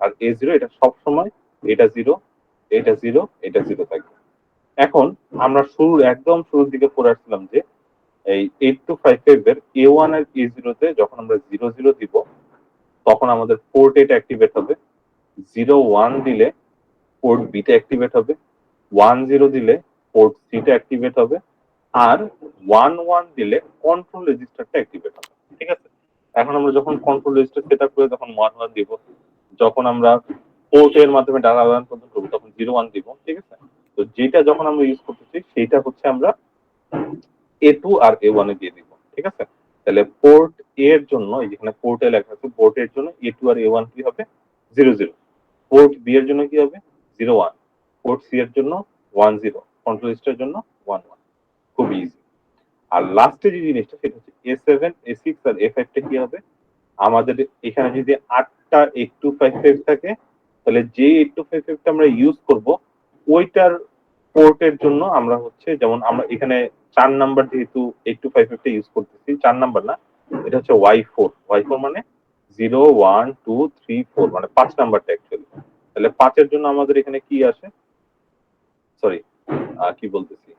আর A0 এটা সবসময়, এটা 0 এটা 0 এটা 0 থাকবে। এখন আমরা একদম শুরুর দিকে পড়ে আসছিলাম যে এই 8255 এর A1 আর A0 তে যখন আমরা 00 দিব তখন আমাদের পোর্ট এটা অ্যাক্টিভেট হবে, 01 দিলে পোর্ট বি টা অ্যাক্টিভেট হবে, 10 দিলে পোর্ট সি টা অ্যাক্টিভেট হবে, আর 11 দিলে কন্ট্রোল রেজিস্টারটা অ্যাক্টিভেট হবে। ঠিক আছে, এখন আমরা যখন কন্ট্রোল রেজিস্টার সেট আপ করে তখন 11 দিব, যখন আমরা পোর্টের মাধ্যমে ডাটা আদান প্রদান করবো তখন 01 দিব। ঠিক আছে, তো যেটা যখন আমরা ইউজ করতেছি সেইটা হচ্ছে আমরা A2 আর A1 এ দিয়ে দিব। ঠিক আছে, তাহলে পোর্ট এ এর জন্য এই যেখানে পোর্টে লেখা আছে পোর্টের জন্য A2 আর A1 কি হবে? 00। পোর্ট বি এর জন্য কি হবে? 01। পোর্ট সি এর জন্য 10, কন্ট্রোল রেজিস্টারের জন্য 11। খুব ইজি। আর লাস্টে যে জিনিসটা সেটা হচ্ছে A7 A6 আর A5 টা কি হবে? আমাদের এখানে যদি 8টা 8255 থাকে তাহলে যে 8255 টা আমরা ইউজ করব ওইটার পোর্টের জন্য আমরা হচ্ছে, যেমন আমরা এখানে 4 নাম্বার যেহেতু 8255 টা ইউজ করতেছি, 4 নাম্বার না, এটা হচ্ছে Y4 মানে 0 1 2 3 4 মানে 5 নাম্বারটা অ্যাকচুয়ালি। তাহলে 5 এর জন্য আমাদের এখানে কি আসে, সরি কি বলতেছি,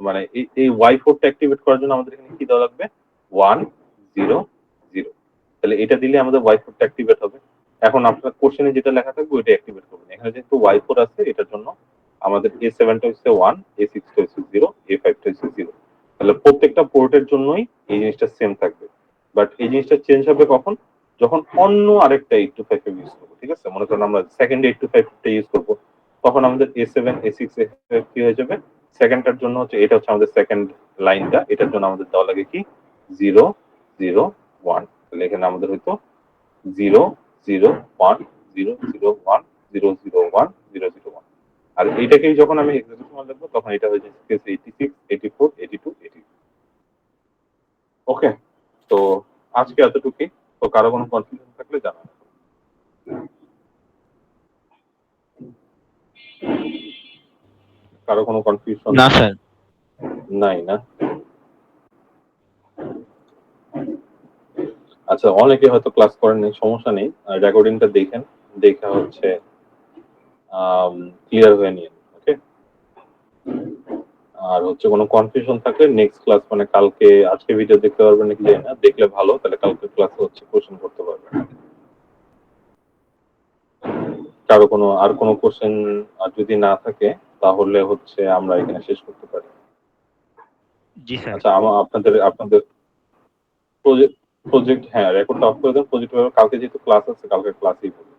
মানে এই Y4 টা অ্যাক্টিভেট করার জন্য আমাদের এখানে কি দেওয়া লাগবে? 1 0 0। তাহলে এটা দিলে আমাদের Y4 টা অ্যাক্টিভেট হবে। এখন আপনার কোশ্চেনে যেটা লেখা থাকবে ওইটা অ্যাক্টিভেট করবেন। এখানে যেহেতু Y4 আছে এটার জন্য আমাদের A7 টা হচ্ছে 1, A6 টা হচ্ছে 0, A5 টা হচ্ছে 0। তাহলে প্রত্যেকটা পোর্টের জন্যই এই জিনিসটা সেম থাকবে, বাট এই জিনিসটা চেঞ্জ হবে কখন? যখন অন্য আরেকটা 8255 ইউজ করবো। ঠিক আছে, মনে করেন আমরা সেকেন্ড 8255 টা ইউজ করবো, তখন আমাদের A7 A6 A5 কি হয়ে যাবে? সেকেন্ডটার জন্য হচ্ছে, এটা হচ্ছে আমাদের সেকেন্ড লাইনটা, এটার জন্য আমাদের দেওয়া লাগে কি 0 0 1। তাহলে এখানে আমাদের হয়তো 0 0 1 0 0 1 0 0 1 0 0 1। আর এইটাকেই যখন আমি হেক্সাডেসিমাল লিখবো তখন এটা হয়ে যাচ্ছে 86 84 82 83। ওকে, তো আজকে এতটুকুই। তো কারো কোনো কনফিউশন থাকলে জানাবেন। কারো কোনো কনফিউশন না স্যার। নাই না? আচ্ছা, অনেকে হয়তো ক্লাস করেন নাই, সমস্যা নেই, রেকর্ডিংটা দেখেন, দেখা হচ্ছে ক্লিয়ার হয়ে নিন। ওকে, আর হচ্ছে কোনো কনফিউশন থাকলে নেক্সট ক্লাস মানে কালকে, আজকে ভিডিও দেখতে পারবেন নাকি জানি না, দেখলে ভালো, তাহলে কালকে ক্লাসে হচ্ছে কোশ্চেন করতে পারবেন। কারো আর কোনো কোশ্চেন যদি না থাকে তাহলে হচ্ছে আমরা এখানে শেষ করতে পারি। জি স্যার। আচ্ছা, আপনাদের প্রজেক্ট, হ্যাঁ রেকর্ডটা অফ করে দেন। প্রজেক্ট কালকে যেহেতু ক্লাস আছে, কালকে ক্লাসেই হবে।